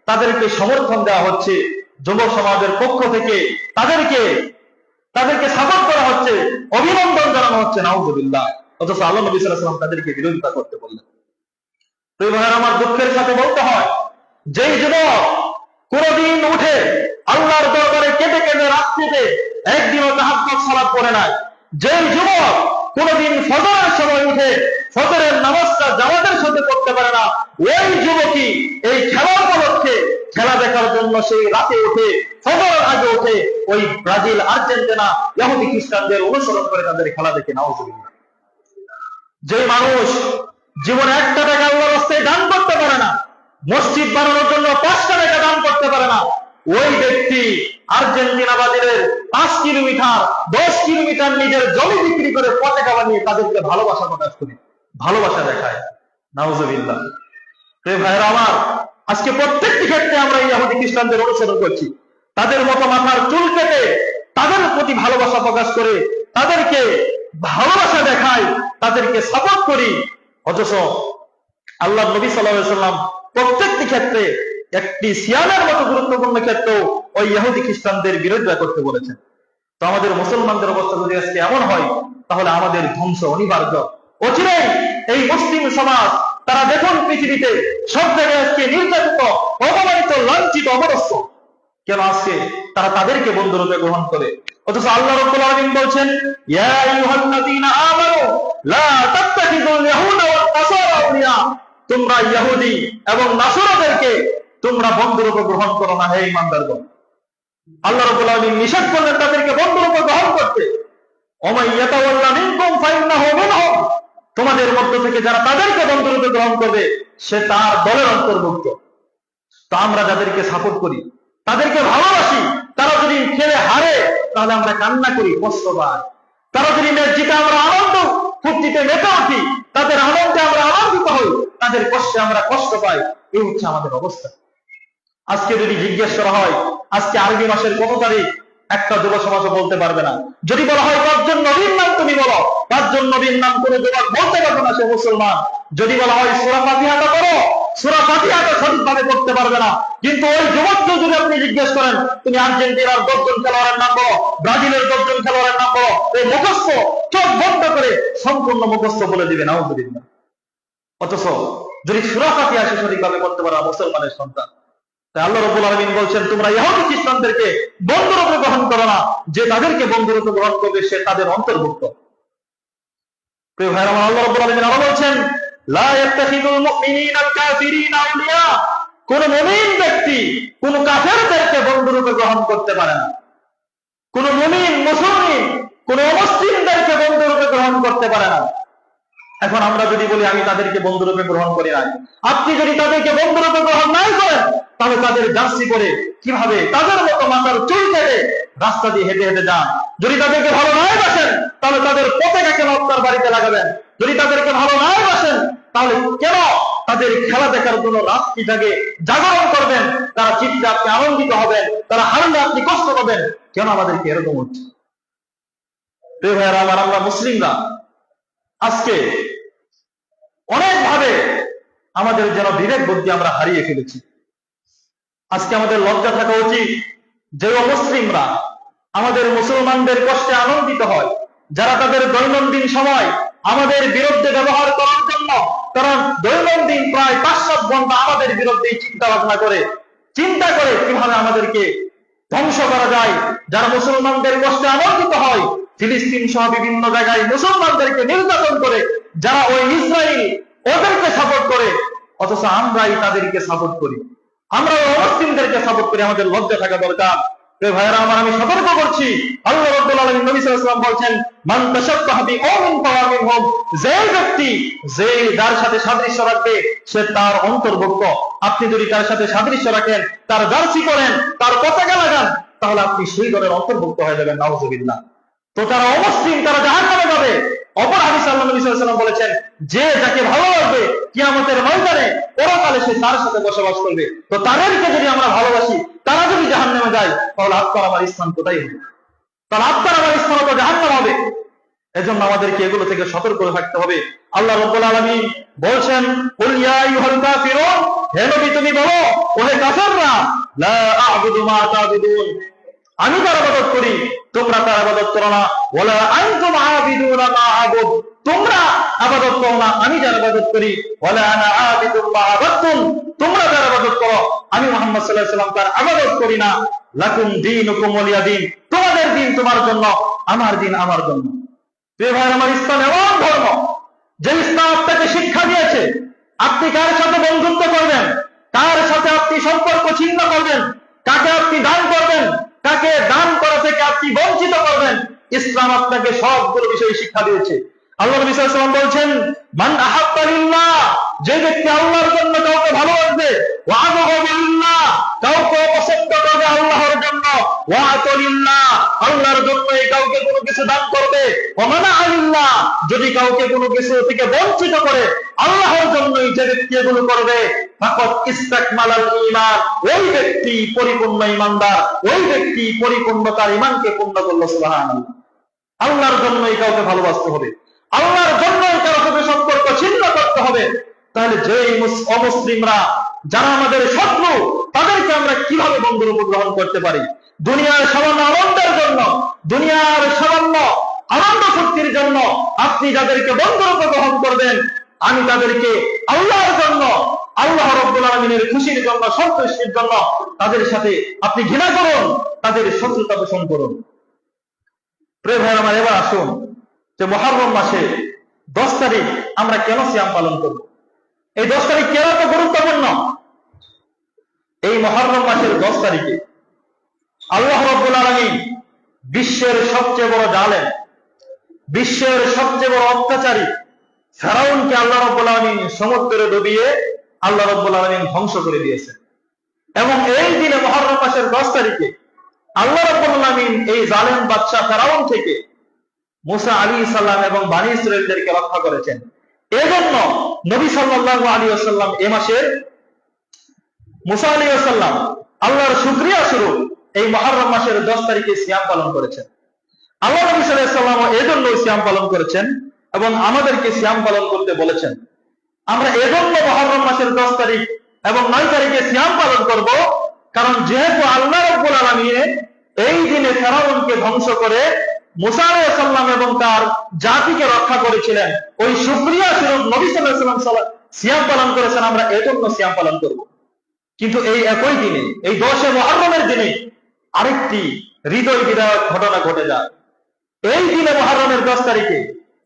তাদেরকে সমর্থন দেওয়া হচ্ছে যুব সমাজের পক্ষ থেকে, তাদেরকে সাপোর্ট করা হচ্ছে, অভিনন্দন জানানো হচ্ছে। নাউযুবিল্লাহ। অথচ আল্লাহ নবী সাল্লাল্লাহু আলাইহি ওয়াসাল্লাম তাদেরকে বিরোধিতা করতে বললেন। তো এবার আমার দুঃখের সাথে বলতে হয়, যেই যুবক কোনদিন উঠে আল্লাহর দরবারে কেঁদে কেঁদে রাত্রিতে একদিনও তাহাজ্জুদ সালাত পড়ে নাই, যেই যুবক কোনদিন ফজরের সময় উঠে ফজরের নামাজটা জামাতের সাথে পড়তে পারে না, ওই যুবকই এই খেলা উপলক্ষে খেলা দেখার জন্য সেই রাতে উঠে, ফজরের আগে উঠে ওই ব্রাজিল, আর্জেন্টিনা, ইহুদি খ্রিস্টানদের অনুসরণ করে তাদের খেলা দেখে। নাউযুবিল্লাহ। যে মানুষ জীবনে 1 টাকা আল্লাহর রাস্তায় দান করতে পারে না, মসজিদ বানানোর জন্য 5 টাকা দান করতে পারে না, ওই ব্যক্তি আর্জেন্টিনা, ব্রাজিলের 5 কিলোমিটার 10 কিলোমিটার নিজের জমি বিক্রি করে পতাকা বানিয়ে তাদেরকে ভালোবাসা প্রকাশ করে, ভালোবাসা দেখায়। নাউযুবিল্লাহ। ভাইরা আমার, আজকে প্রত্যেকটি ক্ষেত্রে আমরা ইহুদি খ্রিস্টানদের অনুসরণ করছি। তাদের মতো মাথার চুল কেটে তাদের প্রতি ভালোবাসা প্রকাশ করে, তাদেরকে ভালোবাসা দেখাই, তাদেরকে সাপোর্ট করি। অথচ আল্লাহ নবী সাল্লাল্লাহু আলাইহি ওয়াসাল্লাম প্রত্যেকটি ক্ষেত্রে, একটি সিয়ামের মতো গুরুত্বপূর্ণ ক্ষেত্রেও ওই ইহুদি খ্রিস্টানদের বিরোধিতা করতে বলেছেন। তো আমাদের মুসলমানদের অবস্থা যদি আজকে এমন হয়, তাহলে আমাদের ধ্বংস অনিবার্য। অচিরেই এই মুসলিম সমাজ, তারা দেখুন পৃথিবীতে সব জায়গায় আজকে নির্যাতিত, অপমানিত, লাঞ্ছিত, অপদস্থ। কেন? আজকে তারা তাদেরকে বন্ধুরূপে গ্রহণ করে। অথচ আল্লাহ রাব্বুল আলামিন বলছেন, ইয়া আইয়ুহাল্লাযীনা আমানু লা তাত্তাখিযুল ইয়াহুদা ওয়ান নাসারা আউলিয়া, তোমরা ইহুদি এবং নাসারাদেরকে তোমরা বন্ধুরূপে গ্রহণ করো না, হে ঈমানদারগণ। আল্লাহ রাব্বুল আলামিন নিষেধ করলেন তাদেরকে বন্ধুরূপে গ্রহণ করতে। ওমাই ইয়াতাওয়াল্লা মিনকুম ফাইন্নাহু মিনহুম, তোমাদের মধ্য থেকে যারা তাদেরকে বন্ধুরূপে গ্রহণ করবে সে তার দলের অন্তর্ভুক্ত। তো আমরা যাদেরকে সাপোর্ট করি, তাদেরকে ভালোবাসি, তারা যদি খেলে হারে তাহলে আমরা কান্না করি, কষ্ট পাই। তারা যদি ম্যাচ জিতে আমরা আনন্দ ফুর্তিতে মেতে উঠি, তাদের আনন্দে আমরা আনন্দিত হই। তাদের কষ্টে আমরা কষ্ট পাই। এই হচ্ছে আমাদের অবস্থা। আজকে যদি জিজ্ঞেস করা হয় আজকে আরবি মাসের কত তারিখ, একটা যুব সমাজও বলতে পারবে না। যদি বলা হয় 5 জন নবীর নাম তুমি বলো, 5 জন নবীর নাম কোনো যুবক বলতে পারবে না, সে মুসলমান। যদি বলা হয় সূরা ফাতিহাটা পড়ো, সূরা ফাতিহাটা সঠিকভাবে পড়তে পারবে না। কিন্তু ওই যুবককে যদি আপনি জিজ্ঞেস করেন তুমি আর্জেন্টিনার 10 জন খেলোয়াড়ের নাম বলো, ব্রাজিলের 10 জন খেলোয়াড়ের নাম বলো, এই মুখস্থ চোখ বন্ধ করে সম্পূর্ণ মুখস্থ বলে দিবে, নাউযুবিল্লাহ। অথচ যদি সূরা ফাতিহা সে সঠিকভাবে পড়তে পারে মুসলমানের সন্তান। তাই আল্লাহ রাব্বুল আলামিন বলছেন তোমরা ইহুদি খ্রিস্টানদেরকে বন্ধুরূপে গ্রহণ করো না, যে তাদেরকে বন্ধুরূপে গ্রহণ করবে সে তাদের অন্তর্ভুক্ত। প্রিয় ভাইরা আমার, আল্লাহ রাব্বুল আলামিন আরো বলছেন লা ইয়াত্তাখিযুল মুমিনুনা আল কাফিরিনা আউলিয়া, কোন মুমিন ব্যক্তি কোন কাফেরদেরকে বন্ধুরূপে গ্রহণ করতে পারে না। কোন মুমিন মুসলমান কোন অমুসলিমদেরকে বন্ধুরূপে গ্রহণ করতে পারে না। এখন আমরা যদি বলি আমি তাদেরকে বন্ধুরূপে গ্রহণ করি নাই, আপনি যদি তাদেরকে বন্ধুরূপে গ্রহণ নাই করেন, তাহলে তাদের জার্সি পরে কিভাবে তাদের মতো মাথার চুল কেটে রাস্তা দিয়ে হেঁটে হেঁটে যান। যদি তাদেরকে ভালো নাই বাসেন, তাহলে তাদের পতাকা কেন আপনার বাড়িতে লাগাবেন? যদি তাদেরকে ভালো নাই বাসেন, তাহলে কেন তাদের খেলা দেখার জন্য রাত্রিটাকে জাগরণ করবেন? তারা জিতলে আপনি আনন্দিত হবেন, তারা হারলে আপনি কষ্ট পাবেন। কেন আমাদেরকে এরকম হচ্ছে? প্রিয় ভাইয়েরা আমার, আমরা মুসলিমরা আজকে অনেক ভাবে আমাদের যেন বিবেক বুদ্ধি আমরা হারিয়ে ফেলেছি। আজকে আমাদের লজ্জা থাকা উচিত যে অমুসলিমরা আমাদের মুসলমানদের কষ্টে আনন্দিত হয়, যারা তাদের দৈনন্দিন সময় আমাদের বিরুদ্ধে ব্যবহার করার জন্য তারা দৈনন্দিন প্রায় 5-7 ঘন্টা আমাদের বিরুদ্ধে চিন্তা ভাবনা করে, চিন্তা করে কিভাবে আমাদেরকে ধ্বংস করা যায়। যারা মুসলমানদের কষ্টে আনন্দিত হয়, ফিলিস্তিন সহ বিভিন্ন জায়গায় মুসলমানদেরকে নির্যাতন করে, যারা ওই ইসরায়েল ওদেরকে সাপোর্ট করে, অথচ আমরাই তাদেরকে সাপোর্ট করি, আমরা মুসলিমদেরকে সাপোর্ট করি। আমাদের লজ্জা থাকা দরকার। ভাইয়েরা আমার, আমি সতর্ক করছি, আল্লাহ রাব্বুল আলামিন নবী সাল্লাল্লাহু আলাইহি ওয়াসাল্লাম বলেন মান তাশাব্বাহা বিকওমিন ফাহুয়া মিনহুম, যে ব্যক্তি যে যার সাথে সাদৃশ্য রাখবে সে তার অন্তর্ভুক্ত। আপনি যদি তার সাথে সাদৃশ্য রাখেন, তার জার্সি পরেন, তার পতাকা লাগান, তাহলে আপনি সেই দলের অন্তর্ভুক্ত হয়ে যাবেন, নাউযুবিল্লাহ। তো তারা অমুসলিম, তারা জাহান্নামে যাবে। অপর হাদিসে আল্লাহ নবী সাল্লাল্লাহু আলাইহি ওয়াসাল্লাম বলেছেন যে যাকে ভালোবাসবে কিয়ামতের ময়দানে পরকালে সে তার সাথে বসবাস করবে। তো তাদেরকে যদি আমরা ভালোবাসি, তারা যদি জাহান্নামে যায়, তাহলে আপনার আমার স্থান কোথায় হবে? তাহলে আপনার আমার স্থান তো জাহান্নাম হবে। এজন্য আমাদেরকে এগুলো থেকে সতর্ক থাকতে হবে। আল্লাহ রাব্বুল আলামিন বলছেন কুল ইয়া আইয়ুহাল কাফিরুন, হে নবী তুমি বলো ওহে কাফেররা, লা আ'বুদু মা তা'বুদুন, আমি তার ইবাদত করি, তোমরা তার ইবাদত করো না। ওয়ালা আনতুম আবিদুনা মা আ'বুদ, তোমরা ইবাদত করো না, আমি যার ইবাদত করি। ওয়ালা আনা আবিদুম মা আবাদতুম, তোমরা যার ইবাদত করো, আমি মুহাম্মদ সাল্লাল্লাহু আলাইহি ওয়াসাল্লাম তার ইবাদত করি না। লাকুম দীনুকুম ওয়ালিয়া দীন, তোমাদের দিন তোমার জন্য, আমার দিন আমার জন্য। প্রিয় ভাই আমার, ইসলাম এমন ধর্ম যে ইসলাম আপনাকে শিক্ষা দিয়েছে আপনি কার সাথে বন্ধুত্ব করবেন, কার সাথে আপনি সম্পর্ক ছিন্ন করবেন, কাকে আপনি দান করবেন, কাকে দান করা থেকে আপনি বঞ্চিত করবেন। ইসলাম আপনাকে সবগুলো বিষয়ে শিক্ষা দিয়েছে। আল্লাহ নবী সাল্লাল্লাহু আলাইহি ওয়াসাল্লাম বলছেন মান আহাব্বা লিল্লাহ, যে ব্যক্তি আল্লাহর জন্য কাউকে ভালোবাসবে, ওয়া আবগাদা লিল্লাহ, কাউকে পছন্দ করবে আল্লাহর জন্য, ওয়া আতালিল্লাহ, আল্লাহর জন্য এই কাউকে কোনো কিছু দান করবে, ওয়া মানা আলিল্লাহ, যদি কাউকে কোনো কিছু থেকে বঞ্চিত করে আল্লাহর জন্যই যে ব্যক্তি এগুলো করবে, ফাকাদ ইসতাকমালাল ঈমান, ওই ব্যক্তি পরিপূর্ণ ঈমানদার, ওই ব্যক্তি পরিপূর্ণ তার ঈমানকে পূর্ণ করলো। সুবহানাল্লাহ। আল্লাহর জন্যই কাউকে ভালোবাসতে হবে, আল্লাহর জন্যই কারো সাথে সম্পর্ক ছিন্ন করতে হবে। তাহলে যেই অমুসলিমরা যারা আমাদের শত্রু, তাদেরকে আমরা কিভাবে বন্ধুরূপে গ্রহণ করতে পারি? দুনিয়ার সামান্য আনন্দের জন্য, দুনিয়ার সামান্য আনন্দ ফুর্তির জন্য আপনি যাদেরকে বন্ধুরূপে গ্রহণ করবেন, আমি তাদেরকে আল্লাহর জন্য, আল্লাহ রাব্বুল আলামিনের খুশির জন্য, সন্তুষ্টির জন্য তাদের সাথে আপনি ঘৃণা করুন, তাদের শত্রুতা পোষণ করুন। প্রিয় ভাই আমার, এবার আসুন যে মুহররম মাসে 10 তারিখ আমরা কেন সিয়াম পালন করব? এই 10 তারিখ কেন এত গুরুত্বপূর্ণ? এই মুহররম মাসের 10 তারিখে আল্লাহ রাব্বুল আলামিন বিশ্বের সবচেয়ে বড় জালেম, বিশ্বের সবচেয়ে বড় অত্যাচারী ফেরাউনকে আল্লাহ রাব্বুল আলামিন সমুদ্রে ডুবিয়ে আল্লাহ রাব্বুল আলামিন ধ্বংস করে দিয়েছেন। এবং এই দিনে মুহররম মাসের 10 তারিখে আল্লাহ রাব্বুল আলামিন এই জালেম বাদশা ফেরাউন থেকে মুসা আলাইহিস সালাম এবং বনী ইসরাঈলদেরকে রক্ষা করেছেন। এজন্য নবী সাল্লাল্লাহু আলাইহি ওয়াসাল্লাম এ মাসের মুসা আলাইহিস সালাম আল্লাহর শুকরিয়া স্বরূপ এই মুহররম মাসের 10 তারিখে সিয়াম পালন করেছেন। আল্লাহ নবী সাল্লাল্লাহু আলাইহি ওয়াসাল্লাম এজন্য সিয়াম পালন করেছেন এবং আমাদেরকে সিয়াম পালন করতে বলেছেন। আমরা এজন্য মুহররম মাসের 10 তারিখ এবং 9 তারিখে সিয়াম পালন করব, কারণ যেহেতু আল্লাহ রাব্বুল আলামিন এই দিনে ফেরাউনকে ধ্বংস করে মুসা আলাইহিস সালাম এবং তার জাতিকে রক্ষা করেছিলেন, ওই শুকরিয়া স্বরূপ নবী সাল্লাল্লাহু আলাইহি ওয়াসাল্লাম সিয়াম পালন করেছেন, আমরা এজন্য সিয়াম পালন করব। কিন্তু এই একই দিনে, এই 10 মুহররমের দিনে আরেকটি হৃদয় বিদারক ঘটনা ঘটে যায়। এই দিনে মুহররমের 10 তারিখে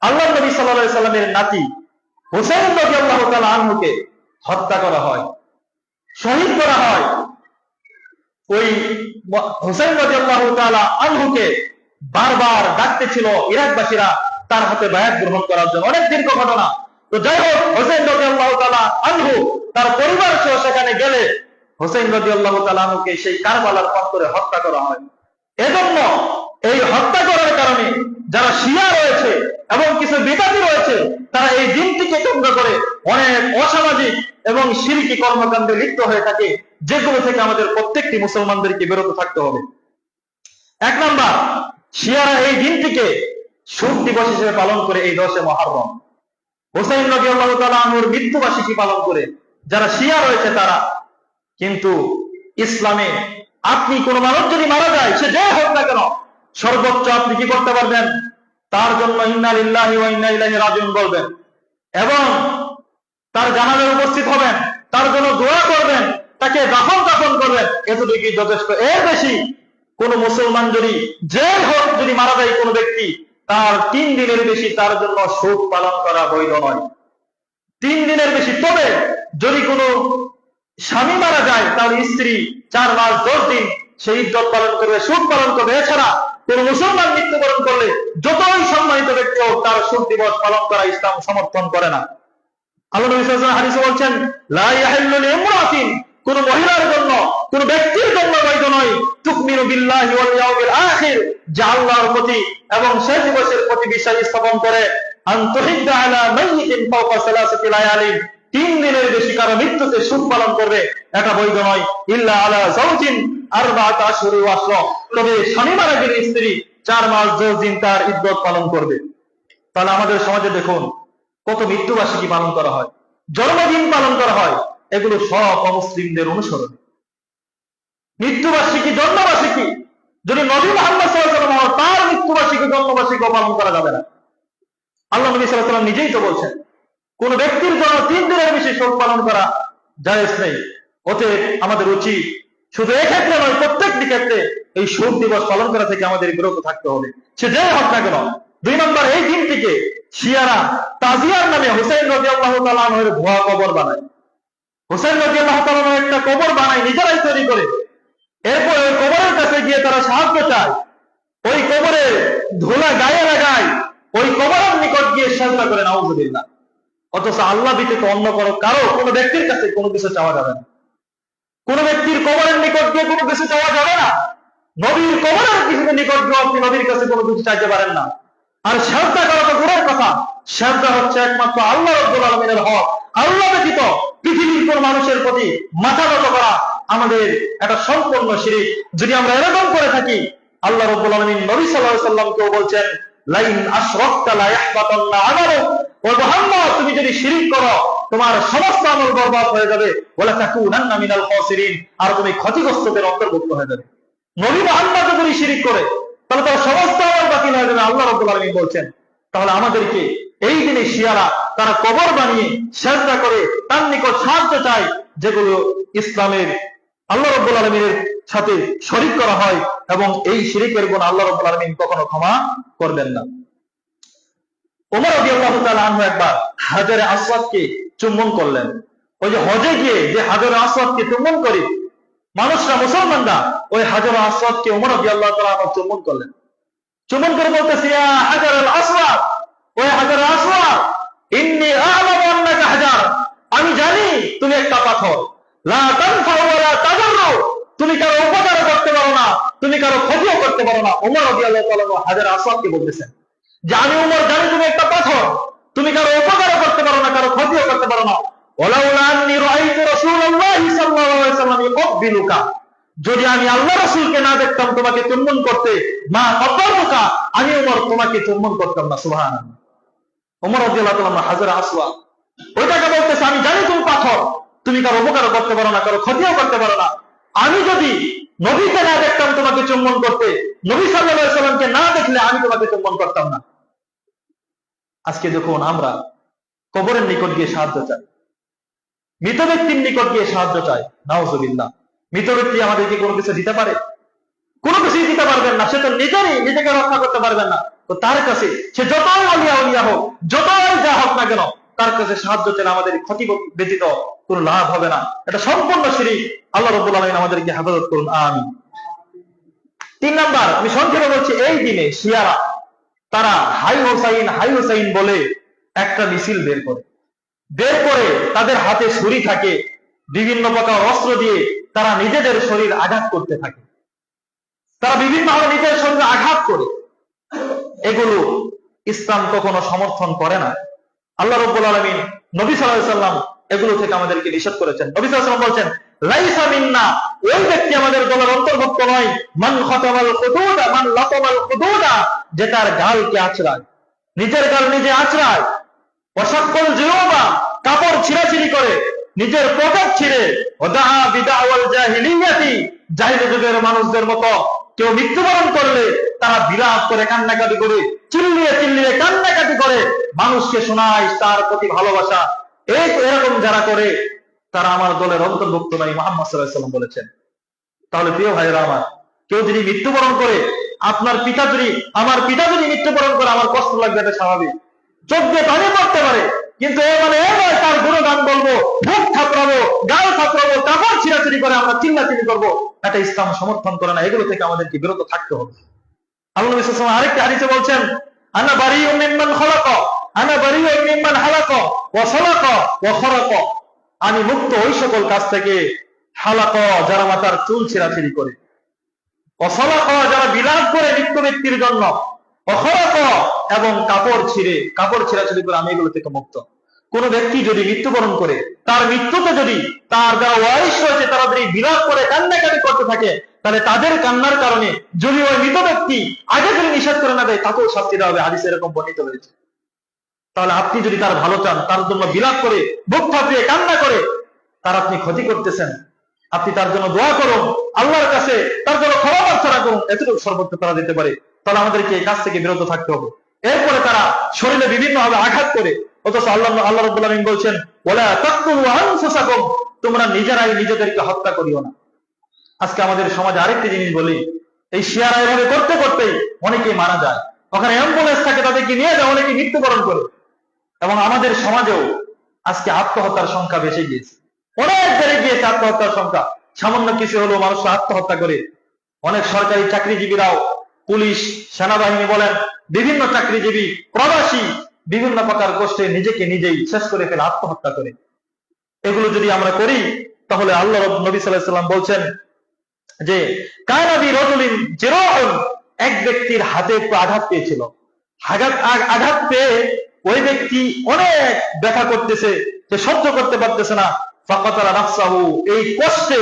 আল্লাহ নবী সাল্লাল্লাহু আলাইহি সাল্লামের নাতি হুসাইন রাদিয়াল্লাহু তাআলা আনহুকে হত্যা করা হয়, শহীদ করা হয়। ওই হুসাইন রাদিয়াল্লাহু তাআলা আনহুকে বারবার ডাকতেছিল ইরাকবাসীরা তার হাতে বায়াত গ্রহণ করার জন্য। অনেক দীর্ঘ ঘটনা। তো যাই হোক, হুসাইন রাদিয়াল্লাহু তাআলা আনহু তার পরিবার সহ সেখানে গেলে হুসাইন রাদিয়াল্লাহু তাআলা আনহুকে সেই কারবালার প্রান্তরে হত্যা করা হয়। এজন্য এই হত্যা করার কারণে যারা শিয়া রয়েছে এবং কিছু বিদাতি রয়েছে, তারা এই দিনটিকে কেন্দ্র করে অনেক অসামাজিক এবং শিরকি কর্মকাণ্ডে লিপ্ত হয়ে থাকে, যেগুলো থেকে আমাদের প্রত্যেকটি মুসলমানদেরকে বিরত থাকতে হবে। 1 নাম্বার, শিয়ারা এই দিনটিকে শোক দিবস হিসেবে পালন করে এই 10 মুহররম। হুসাইন রাদিয়াল্লাহু তাআলা আনহুর মৃত্যুবার্ষিকী পালন করে যারা শিয়া রয়েছে তারা। কিন্তু ইসলামে আপনি কোন মানুষ যদি মারা যায়, সে যে হোক না কেন, সর্বোচ্চ আপনি কি করতে পারবেন? তার জন্য ইন্না লিল্লাহি ওয়া ইন্না ইলাইহি রাজিউন বলবেন এবং তার জানাজায় উপস্থিত হবেন, তার জন্য দোয়া করবেন, তাকে দাফন করবেন, এতটুকুই যথেষ্ট। এর বেশি কোন মুসলমান যদি যে হোক যদি মারা যায় কোন ব্যক্তি, তার 3 দিনের বেশি তার জন্য শোক পালন করা বৈধ নয়। 3 দিনের বেশি। তবে যদি কোনো স্বামী মারা যায়, তার স্ত্রী 4 মাস 10 দিন সেই ইদ্যত পালন করবে, শোক পালন করবে। এছাড়া কোন মুসলমান মৃত্যুবরণ করলে যতই সম্মানিত ব্যক্তি হোক, তার শোক দিবস পালন করা ইসলাম সমর্থন করে না। আল্লাহ নবী সাল্লাল্লাহু আলাইহি ওয়াসাল্লাম হাদিসে বলছেন, লা ইয়াহিল্লু লিইমরাতিন, কোন মহিলার জন্য, কোন ব্যক্তির জন্য বৈধ নয়, তুকমিনু বিল্লাহি ওয়াল ইয়াউমিল আখির, যে আল্লাহর প্রতি এবং শেষ দিবসের প্রতি বিশ্বাস স্থাপন করে, আন তুহিদ্দা আলা মাইয়িতিন ফাওকা সালাসাতি লায়ালিন, 3 দিনের বেশি কারো মৃত্যুতে শোক পালন করবে, এটা বৈধ নয়। ইল্লা আলা যাওজিন আরবাআত আশহুরি ওয়া আশরা, তবে স্বামী মারা গেলে স্ত্রী 4 মাস 10 দিন তার ইদ্যত পালন করবে। তাহলে আমাদের সমাজে দেখুন কত মৃত্যুবার্ষিকী পালন করা হয়, জন্মদিন পালন করা হয়, এগুলো সব অমুসলিমদের অনুসরণ। মৃত্যুবার্ষিকী, জন্মবার্ষিকী যদি নবী মুহাম্মদ সাল্লাল্লাহু আলাইহি ওয়াসাল্লাম তার মৃত্যুবার্ষিকী, জন্মবার্ষিকী পালন করা যাবে না। আল্লাহ নবী সাল্লাল্লাহু আলাইহি ওয়াসাল্লাম নিজেই তো বলছেন, কোন ব্যক্তির জন্য 3 দিনের বেশি শোক পালন করা জায়েজ নেই। অতএব আমাদের উচিত শুধু এক্ষেত্রে নয়, প্রত্যেকটি ক্ষেত্রে এই শোক দিবস পালন করা থেকে আমাদের বিরত থাকতে হবে, সে যে হোক না কেন। 2 নম্বর, এই দিনটিকে শিয়ারা তাজিয়ার নামে হুসাইন রাদিয়াল্লাহু তাআলা আনহুর ভুয়া কবর বানায়। হুসাইন রাদিয়াল্লাহু তাআলা আনহু একটা কবর বানায়, নিজেরাই তৈরি করে। এরপর ওই কবরের কাছে গিয়ে তারা সাহায্য চায়, ওই কবরে ধুলা গায়ে লাগায়, ওই কবরের নিকট গিয়ে সাজদা করে, নাউযুবিল্লাহ। অথচ আল্লাহ ব্যতীত অন্য কারো কোন ব্যক্তির কাছে কোনো কিছু চাওয়া যাবে না। কোন ব্যক্তির কবরের নিকট গিয়ে কোনো কিছু চাওয়া যাবে না। নবীর কবরের কিছু নিকট গিয়ে আপনি নবীর কাছে কোনো কিছু চাইতে পারেন না। আর সাজদা করা তো দূরের কথা, সাজদা হচ্ছে একমাত্র আল্লাহ রাব্বুল আলামিনের হক। আল্লাহ ব্যতীত পৃথিবীর কোন মানুষের প্রতি মাথা নত করা আমাদের একটা সম্পূর্ণ শিরক। যদি আমরা এরকম করে থাকি, আল্লাহ রাব্বুল আলামিন নবী সাল্লাল্লাহু আলাইহি ওয়াসাল্লামকেও বলছেন, লাইন আশরাকতা লা ইয়াহবাতান্না আমালুক, ও মুহাম্মদ তুমি যদি শিরক করো তোমার সমস্ত আমল বরবাদ হয়ে যাবে, ওয়ালা তাকুনান্না মিনাল খাসিরিন, আর তুমি ক্ষতিগ্রস্তদের অন্তর্ভুক্ত হয়ে যাবে। নবী মুহাম্মদ যদি শিরক করে তাহলে তার সমস্ত আমল বাতিল হয়ে যাবে, আল্লাহ রাব্বুল আলামিন বলছেন। তাহলে আমাদেরকে এই দিনে শিয়ারা তারা কবর বানিয়ে সিজদা করে তার নিকট সাহায্য চায়, যেগুলো ইসলামের আল্লাহ রাব্বুল আলামিনের সাথে শরীক করা হয়, এবং এই শিরকের গুনাহ আল্লাহ রাব্বুল আলামিন কখনো ক্ষমা করবেন না। ওমর রাদিয়াল্লাহু তাআলা আনহু একবার হাজারে আসওয়াদকে চুম্বন করলেন। ওই যে হজে গিয়ে যে হাজারে আসওয়াদকে চুম্বন করি মানুষরা, মুসলমানরা, ওই হাজারে আসওয়াদকে ওমর রাদিয়াল্লাহু তাআলা আনহু চুম্বন করলেন। চুম্বন করে বলতেছে, ইয়া হাজারুল আসওয়াদ, ওই হাজারে আসওয়াদ, ইন্নী আ'লামু আন্নাকা হাজার, আমি জানি তুমি একটা পাথর, লা তানফাউ ওয়া লা তাদুররু, তুমি কারো উপকার করতে পারো না, তুমি কারো ক্ষতিও করতে পারো না। ওমর রাদিয়াল্লাহু তাআলা হাজারে আসওয়াদকে বলতেছেন যে আমি ওমর জানি তুমি একটা পাথর, তুমি কারো উপকারও করতে পারো না, কারো ক্ষতিও করতে পারো না। ওয়ালাউলা আন্নী রাআইতু রাসূলুল্লাহি সাল্লাল্লাহু আলাইহি ওয়াসাল্লাম ইউকবিলুকা, যদি আমি আল্লাহ রাসূলকে না দেখতাম তোমাকে চুম্বন করতে, মা কবরুকা, আমি ওমর তোমাকে চুম্বন করতাম না। সুবহানাল্লাহ। ওমর রাদিয়াল্লাহু তাআলা হাজরা আসওয়া ওইটাকে বলতেছে, আমি জানি তুমি পাথর, তুমি কারো উপকারও করতে পারো না, কারো ক্ষতিও করতে পারো না। আমি যদি নবীকে না দেখতাম তোমাকে চুম্বন করতে, নবী সাল্লাল্লাহু আলাইহি ওয়াসাল্লামকে না দেখলে আমি তোমাকে চুম্বন করতাম না। আজকে যখন আমরা কবরের নিকট গিয়ে সাহায্য চাই, মৃত ব্যক্তির নিকট গিয়ে সাহায্য চাই, নাউজুবিল্লাহ, মৃত ব্যক্তি আমাদেরকে কোনো কিছু দিতে পারে? কোনো কিছুই দিতে পারবেন না। সে তো নিজেকে রক্ষা করতে পারবেন না। তো তার কাছে সে যতই অলিয়া হোক, যতই যা হোক না কেন, তার কাছে সাহায্য চাইলে আমাদের ক্ষতি ব্যতীত কোনো লাভ হবে না। এটা সম্পূর্ণ শিরক। আল্লাহ রাব্বুল আলামিন আমাদেরকে হেফাজত করুন, আমিন। 3 নাম্বার, আমি সংক্ষেপে বলছি, এই দিনে শিয়ারা তারা হাই হোসাইন বলে একটা মিছিল বের করে তাদের হাতে ছুরি থাকে, বিভিন্ন প্রকার অস্ত্র দিয়ে তারা নিজেদের শরীর আঘাত করতে থাকে। তারা বিভিন্নভাবে নিজের শরীরে আঘাত করে। এগুলো ইসলাম কখনো সমর্থন করে না। আল্লাহ রাব্বুল আলামিন, নবী সাল্লাল্লাহু আলাইহি ওয়াসাল্লাম এগুলো থেকে আমাদেরকে নিষেধ করেছেন। নবী সাল্লাল্লাহু আলাইহি ওয়াসাল্লাম বলছেন, লাইসা মিন্না, ওই ব্যক্তি আমাদের দলের অন্তর্ভুক্ত নয়, মান খাতামাল খুদুদা, মান লাতামাল খুদুদা, যে তার গালকে আঁচড়ায়, নিজের গাল নিজে আঁচড়ায়, ওয়াশাক্কাল জিউবা, কাপড় ছিঁড়াছিঁড়ি করে, নিজের পকেট ছিঁড়ে, ওয়াদাআ বিদাওয়াল জাহিলিয়াতি, জাহিলি যুগের মানুষদের মতো কেউ মৃত্যুবরণ করলে তারা বিলাপ করে, কান্নাকাটি করে, চিল্লিয়ে কান্নাকাটি করে মানুষকে শোনায় তার প্রতি ভালোবাসা। এরকম যারা করে তারা আমার দলের অন্তর্ভুক্ত নয়, মুহাম্মদ সাল্লাল্লাহু আলাইহি ওয়াসাল্লাম বলেছেন। তাহলে প্রিয় ভাইরা আমার, কেউ যদি মৃত্যুবরণ করে, আমার পিতা যদি মৃত্যুবরণ করে, আমার কষ্ট লাগবে, এটা স্বাভাবিক। চোখ দিয়ে পানি পড়তে পারে, কিন্তু তার গুণগান বলবো, মুখ থাপড়াবো, গাল থাপড়াবো, কাপড় ছিঁড়াছিঁড়ি করে আমরা চিল্লাচিল্লি করবো, এটা ইসলাম সমর্থন করে না। এগুলো থেকে আমাদেরকে বিরত থাকতে হবে। আল্লাহ নবী সাল্লাল্লাহু আলাইহি ওয়াসাল্লাম আরেকটি হাদিসে বলছেন, আনা বারিউম মিম্মান খালাকা, আনা বারিউম মিম্মান হালাকা ওয়া সালাকা ওয়া খারাকা, আমি মুক্ত ওই সকল কাজ থেকে, হালাকা যারা মাথার চুল ছিঁড়াছিঁড়ি করে, ওয়া সালাকা যারা বিলাপ করে মৃত্যু ব্যক্তির জন্য, ওয়া খারাকা এবং কাপড় ছিঁড়াছিঁড়ি করে, আমি এগুলো থেকে মুক্ত। কোন ব্যক্তি যদি মৃত্যুবরণ করে, তার মৃত্যুতে যদি তার যারা ওয়ারিশ রয়েছে তারা যদি বিলাপ করে কান্নাকাটি করতে থাকে, তাহলে তাদের কান্নার কারণে যদি ওই মৃত ব্যক্তি আগে যদি নিষেধ করে না দেয়, তাকেও শাস্তি দেওয়া হবে। হাদিসে এরকম বর্ণিত হয়েছে। তাহলে আপনি যদি তার ভালো চান, তার জন্য বিলাপ করে, বুক ফাটিয়ে কান্না করে, তার আপনি ক্ষতি করতেছেন, আপনি তার জন্য দোয়া করুন, আল্লাহর কাছে তার জন্য ক্ষমা প্রার্থনা করুন, এতটুকু সর্বোচ্চ তারা দিতে পারে। তাহলে আমাদেরকে এই কাজ থেকে বিরত থাকতে হবে। এরপরে তারা শরীরে বিভিন্নভাবে আঘাত করে, অথচ আল্লাহ রাব্বুল আলামিন বলছেন, ওয়ালা তাকতুলু আনফুসাকুম, তোমরা নিজেরাই নিজেদেরকে হত্যা করিও না। আজকে আমাদের সমাজে আরেকটি জিনিস বলি, এই শিয়ারা এভাবে করতে করতেই অনেকেই মারা যায়। ওখানে অ্যাম্বুলেন্স থাকে, তাদেরকে নিয়ে যায়, অনেকে মৃত্যুবরণ করে। এবং আমাদের সমাজেও আজকে আত্মহত্যার সংখ্যা বেড়ে গিয়েছে, অনেক বেড়ে গিয়েছে আত্মহত্যার সংখ্যা। সামান্য কিছু হলেও মানুষ আত্মহত্যা করে। অনেক সরকারি চাকরিজীবীরাও, পুলিশ, সেনাবাহিনী বলেন, বিভিন্ন চাকরিজীবী, প্রবাসী, বিভিন্ন প্রকার কষ্টে নিজেকে নিজেই শেষ করে ফেলে, আত্মহত্যা করে। এগুলো যদি আমরা করি, তাহলে আল্লাহ নবী সাল্লাল্লাহু আলাইহি ওয়াসাল্লাম বলছেন যে, কানা বি রাজুলিন জিরাউন, এক ব্যক্তির হাতে একটু আঘাত পেয়েছিল। আঘাত পেয়ে ওই ব্যক্তি অনেক ব্যথা করতেছে, সে সহ্য করতে পারতেছে না। ফাকাতালা নাফসাহু, এই কষ্টে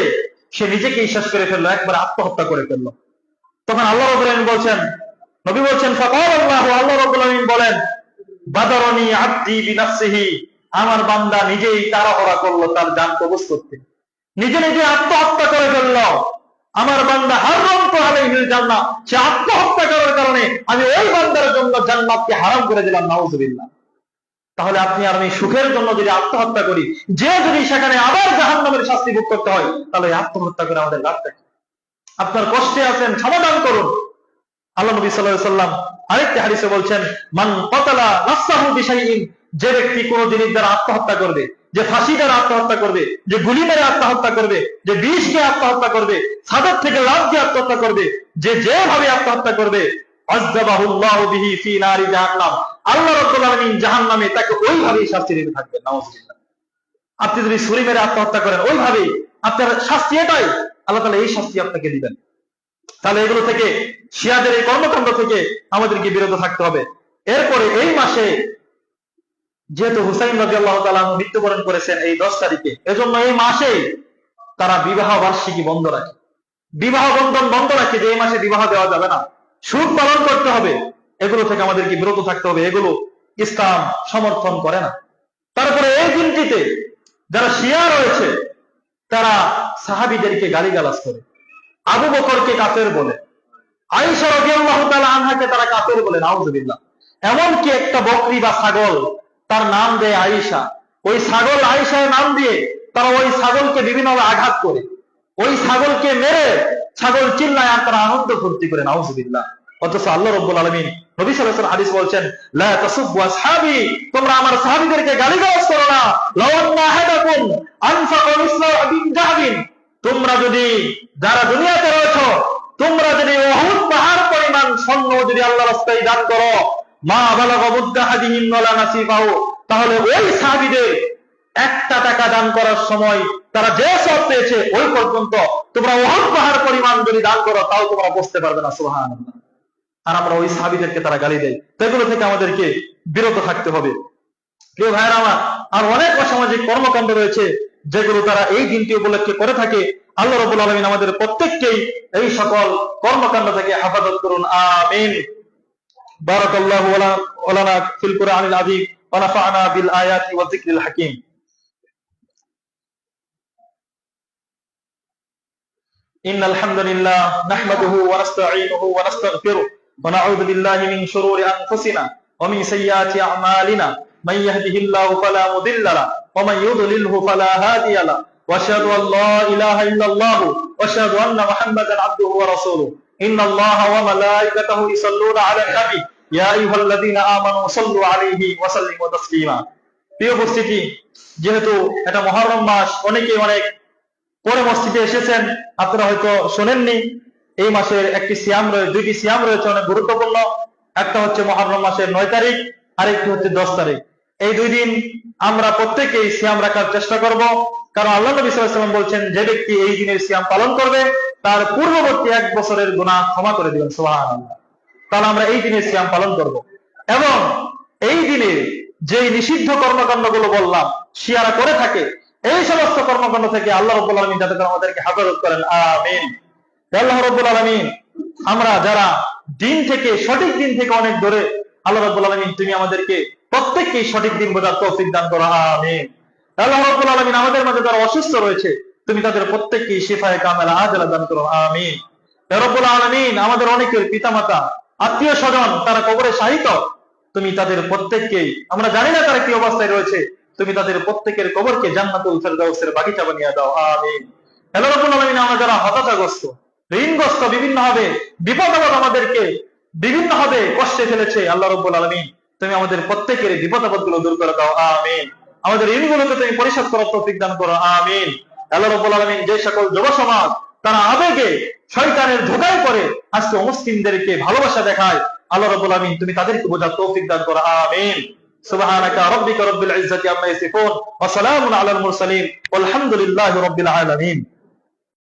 সে নিজেকেই শেষ করে ফেললো, একবার আত্মহত্যা করে ফেললো। তখন আল্লাহ রাব্বুল আলামিন বলছেন, নবী বলছেন, ফাকালাল্লাহু, আল্লাহ রাব্বুল আলামিন বলেন, বাদারানি আবদি বিনাফসিহি, আমার বান্দা নিজেই তাড়াহুড়া করলো তার জান কবজ করতে, নিজে নিজে আত্মহত্যা করে ফেললো। আমার বান্দা হারামতু আলাইহিল জান্নাহ, সে আত্মহত্যা করার কারণে আমি ওই বান্দার জন্য জান্নাতকে হারাম করে দিলাম, নাউযুবিল্লাহ। তাহলে আপনি আর আমি সুখের জন্য যদি আত্মহত্যা করি, যে যদি সেখানে আবার জাহান্নামের শাস্তি ভোগ করতে হয়, তাহলে আত্মহত্যা করে আমাদের লাভটা কি? আপনার কষ্টে আছেন, সমাধান করুন। আল্লাহ নবী সাল্লাল্লাহু আলাইহি ওয়াসাল্লাম আরেকটি হাদিসে বলছেন, মান কাতালা নাফসাহু বিশাইইন, যে ব্যক্তি কোন জিনিস দ্বারা আত্মহত্যা করবে, যে ফাঁসি দ্বারা আত্মহত্যা করবে, যে গুলি মেরে আত্মহত্যা করবে, যে বিষ দিয়ে আত্মহত্যা করবে, ছাদ থেকে লাফ দিয়ে আত্মহত্যা করবে, যে যেভাবে আত্মহত্যা করবে, আযযাবাহুল্লাহু বিহি ফি নারি জাহান্নাম, আল্লাহ রাব্বুল আলামিন জাহান্নামে তাকে ওইভাবেই শাস্তি দিতে থাকবেন, নাউযুবিল্লাহ। আপনি যদি ছুরি মেরে আত্মহত্যা করেন, ওইভাবেই আপনার শাস্তি এটাই, আল্লাহ তাআলা এই শাস্তি আপনাকে দিবেন। তাহলে এগুলো থেকে, শিয়াদের এই কর্মকাণ্ড থেকে আমাদেরকে বিরত থাকতে হবে। এরপরে এই মাসে যেহেতু হুসাইন রাদিয়াল্লাহু তাআলা মৃত্যুবরণ করেছেন এই 10 তারিখে, এজন্য এই মাসেই তারা বিবাহ বার্ষিকী বন্ধ রাখে, বিবাহ বন্ধন বন্ধ রাখে, যে এই মাসে বিবাহ দেওয়া যাবে না, সুদ পালন করতে হবে, এগুলো থেকে আমাদেরকে বিরত থাকতে হবে, এগুলো ইসলাম সমর্থন করে না। তারপরে এই দিনটিতে যারা শিয়া রয়েছে তারা সাহাবীদেরকে গালিগালাজ করে, আবু বকরকে কাফের বলে, আয়েশা রাদিয়াল্লাহু তাআলা আনহাকে তারা কাফের বলে, নাউযুবিল্লাহ। এমনকি একটা বকরি বা ছাগল তার নাম দেয় আয়েশা, ওই ছাগল আয়েশার নাম দিয়ে তারা ওই ছাগলকে বিভিন্নভাবে আঘাত করে, ওই ছাগলকে মেরে ছাগল চিল্লায় আর তারা আনন্দ ফুর্তি করে, নাউযুবিল্লাহ। অথচ আল্লাহ রাব্বুল আলামিন নবী সাল্লাল্লাহু আলাইহি ওয়াসাল্লাম হাদিস বলছেন, লা তাসুব্বু আসহাবি, তোমরা আমার সাহাবীদেরকে গালিগালাজ করো না। লাওয়ান্না আহাদাকুম আনফাকা মিসলা বিন জাহবিন, তোমরা যদি যারা দুনিয়াতে রয়েছো, তোমরা যদি উহুদ পাহাড় পরিমাণ স্বর্ণ যদি আল্লাহর রাস্তায় দান করো, মা বালাগা মুদ্দা হাদিহিম ওয়ালা নাসিফাহু, তাহলে ওই সাহাবীদের একটা টাকা দান করার সময় তারা যে সব পেয়েছে ওই পর্যন্ত তোমরা উহুদ পাহাড় পরিমাণ যদি দান করো তাও তোমরা বুঝতে পারবে না। সুবহানাল্লাহ। আর আমরা ওই সাহাবীদেরকে তারা গালি দেয়, সেগুলো থেকে আমাদেরকে বিরত থাকতে হবে। প্রিয় ভাইরা আমার, আর অনেক অসামাজিক কর্মকাণ্ড রয়েছে যেগুলো তারা এই দিনটি উপলক্ষে করে থাকে। আল্লাহ রাব্বুল আলামিন আমাদের প্রত্যেককেই এই সকল কর্মকাণ্ড থেকে হেফাজত করুন, আমিন। বারাকাল্লাহু লানা ফিল কুরআনিল আযীম ওয়া নাফা'না বিল আয়াতি ওয়াজ যিকরিল হাকীম। ইন্নাল হামদুলিল্লাহ নাহমাদুহু ওয়া নাস্তাঈনুহু ওয়া নাস্তাগফিরুহ ওয়া নাউযু বিল্লাহি মিন শুরুরি আনফুসিনা ওয়া মিন সাইয়্যাতি আ'মালিনা, মান ইয়াহদিহিল্লাহু ফালা মুদিল্লা লাহু ওয়া মান ইউদ্লিলহু ফালা হাদিয়া লাহু, ওয়া আশহাদু আল লা ইলাহা ইল্লাল্লাহু ওয়া আশহাদু আন্না মুহাম্মাদান আবদুহু ওয়া রাসূলুহু। ইন্নাল্লাহা ওয়া মালাইকাতাহু ইউসাল্লুনা আলান নবী ইয়া আইয়ুহাল্লাযীনা আমানু সাল্লু আলাইহি ওয়া সাল্লিমু তাসলিমা। প্রিয় উপস্থিতি, যেহেতু এটা মুহররম মাস, অনেকে অনেক পরে মসজিদে এসেছেন, আপনারা হয়তো শোনেননি, এই মাসের একটি সিয়াম রয়েছে, দুইটি সিয়াম রয়েছে অনেক গুরুত্বপূর্ণ। একটা হচ্ছে মুহররম মাসের 9 তারিখ, আরেকটি হচ্ছে 10 তারিখ। এই দুই দিন আমরা প্রত্যেকেই সিয়াম রাখার চেষ্টা করব, কারণ আল্লাহ নবী সাল্লাল্লাহু আলাইহি ওয়াসাল্লাম বলছেন, যে ব্যক্তি এই দিনের সিয়াম পালন করবে তার পূর্ববর্তী 1 বছরের গুনাহ ক্ষমা করে দিবেন। সুবহানাল্লাহ। তাহলে আমরা এই দিনের সিয়াম পালন করব, এবং এই দিনে যে নিষিদ্ধ কর্মকাণ্ডগুলো বললাম শিয়ারা করে থাকে, এই সমস্ত কর্মকাণ্ড থেকে আল্লাহ রাব্বুল আলামিন যাতে আমাদেরকে হেফাজত করেন, আমিন। আল্লাহ রাব্বুল আলামিন আমরা যারা দিন থেকে, সঠিক দিন থেকে অনেক দূরে, আল্লাহ রাব্বুল আলামিন তুমি আমাদেরকে প্রত্যেককেই সঠিক দিন বোঝার তৌফিক দান করো, আমিন। আল্লাহ রাব্বুল আলামিন আমাদের মাঝে যারা অসুস্থ রয়েছে তুমি তাদের প্রত্যেককেই শিফায়ে কামেলা আজলা দান করো, আমিন। ইয়া রাব্বুল আলামিন আমাদের অনেকের পিতামাতা, আত্মীয় স্বজন তারা কবরে শায়িত, তুমি তাদের প্রত্যেককেই, আমরা জানি না তারা কি অবস্থায় রয়েছে, তুমি তাদের প্রত্যেকের কবরকে জান্নাতুল ফেরদাউসের বাগিচা বানিয়ে দাও, আমিন। আল্লাহ রাব্বুল আলামিন আমরা যারা হতাশাগ্রস্ত, ঋণগ্রস্ত, বিভিন্ন ভাবে বিপদ আপদ আমাদেরকে বিভিন্ন ভাবে কষ্টে ফেলেছে, আল্লাহ রাব্বুল আলামিন তুমি আমাদের প্রত্যেকের বিপদ আপদ গুলো দূর করে দাও, আমিন। আমাদের ঋণগুলোকে তুমি পরিশোধ করার তৌফিক দান করো, আমিন। আল্লাহ রাব্বুল আলামিন যে সকল যুব সমাজ তারা আবেগে শয়তানের ধোঁকায় পড়ে আজকে মুসলিমদেরকে ভালোবাসা দেখায়, আল্লাহ রাব্বুল আলামিন তুমি তাদেরকে বোঝার তৌফিক দান করো, আমিন। সুবহানাকা রাব্বিকা রাব্বিল ইজ্জাতি আম্মা ইয়াসিফুন ওয়া সালামুন আলাল মুরসালিন ওয়ালহামদুলিল্লাহি রাব্বিল আলামিন।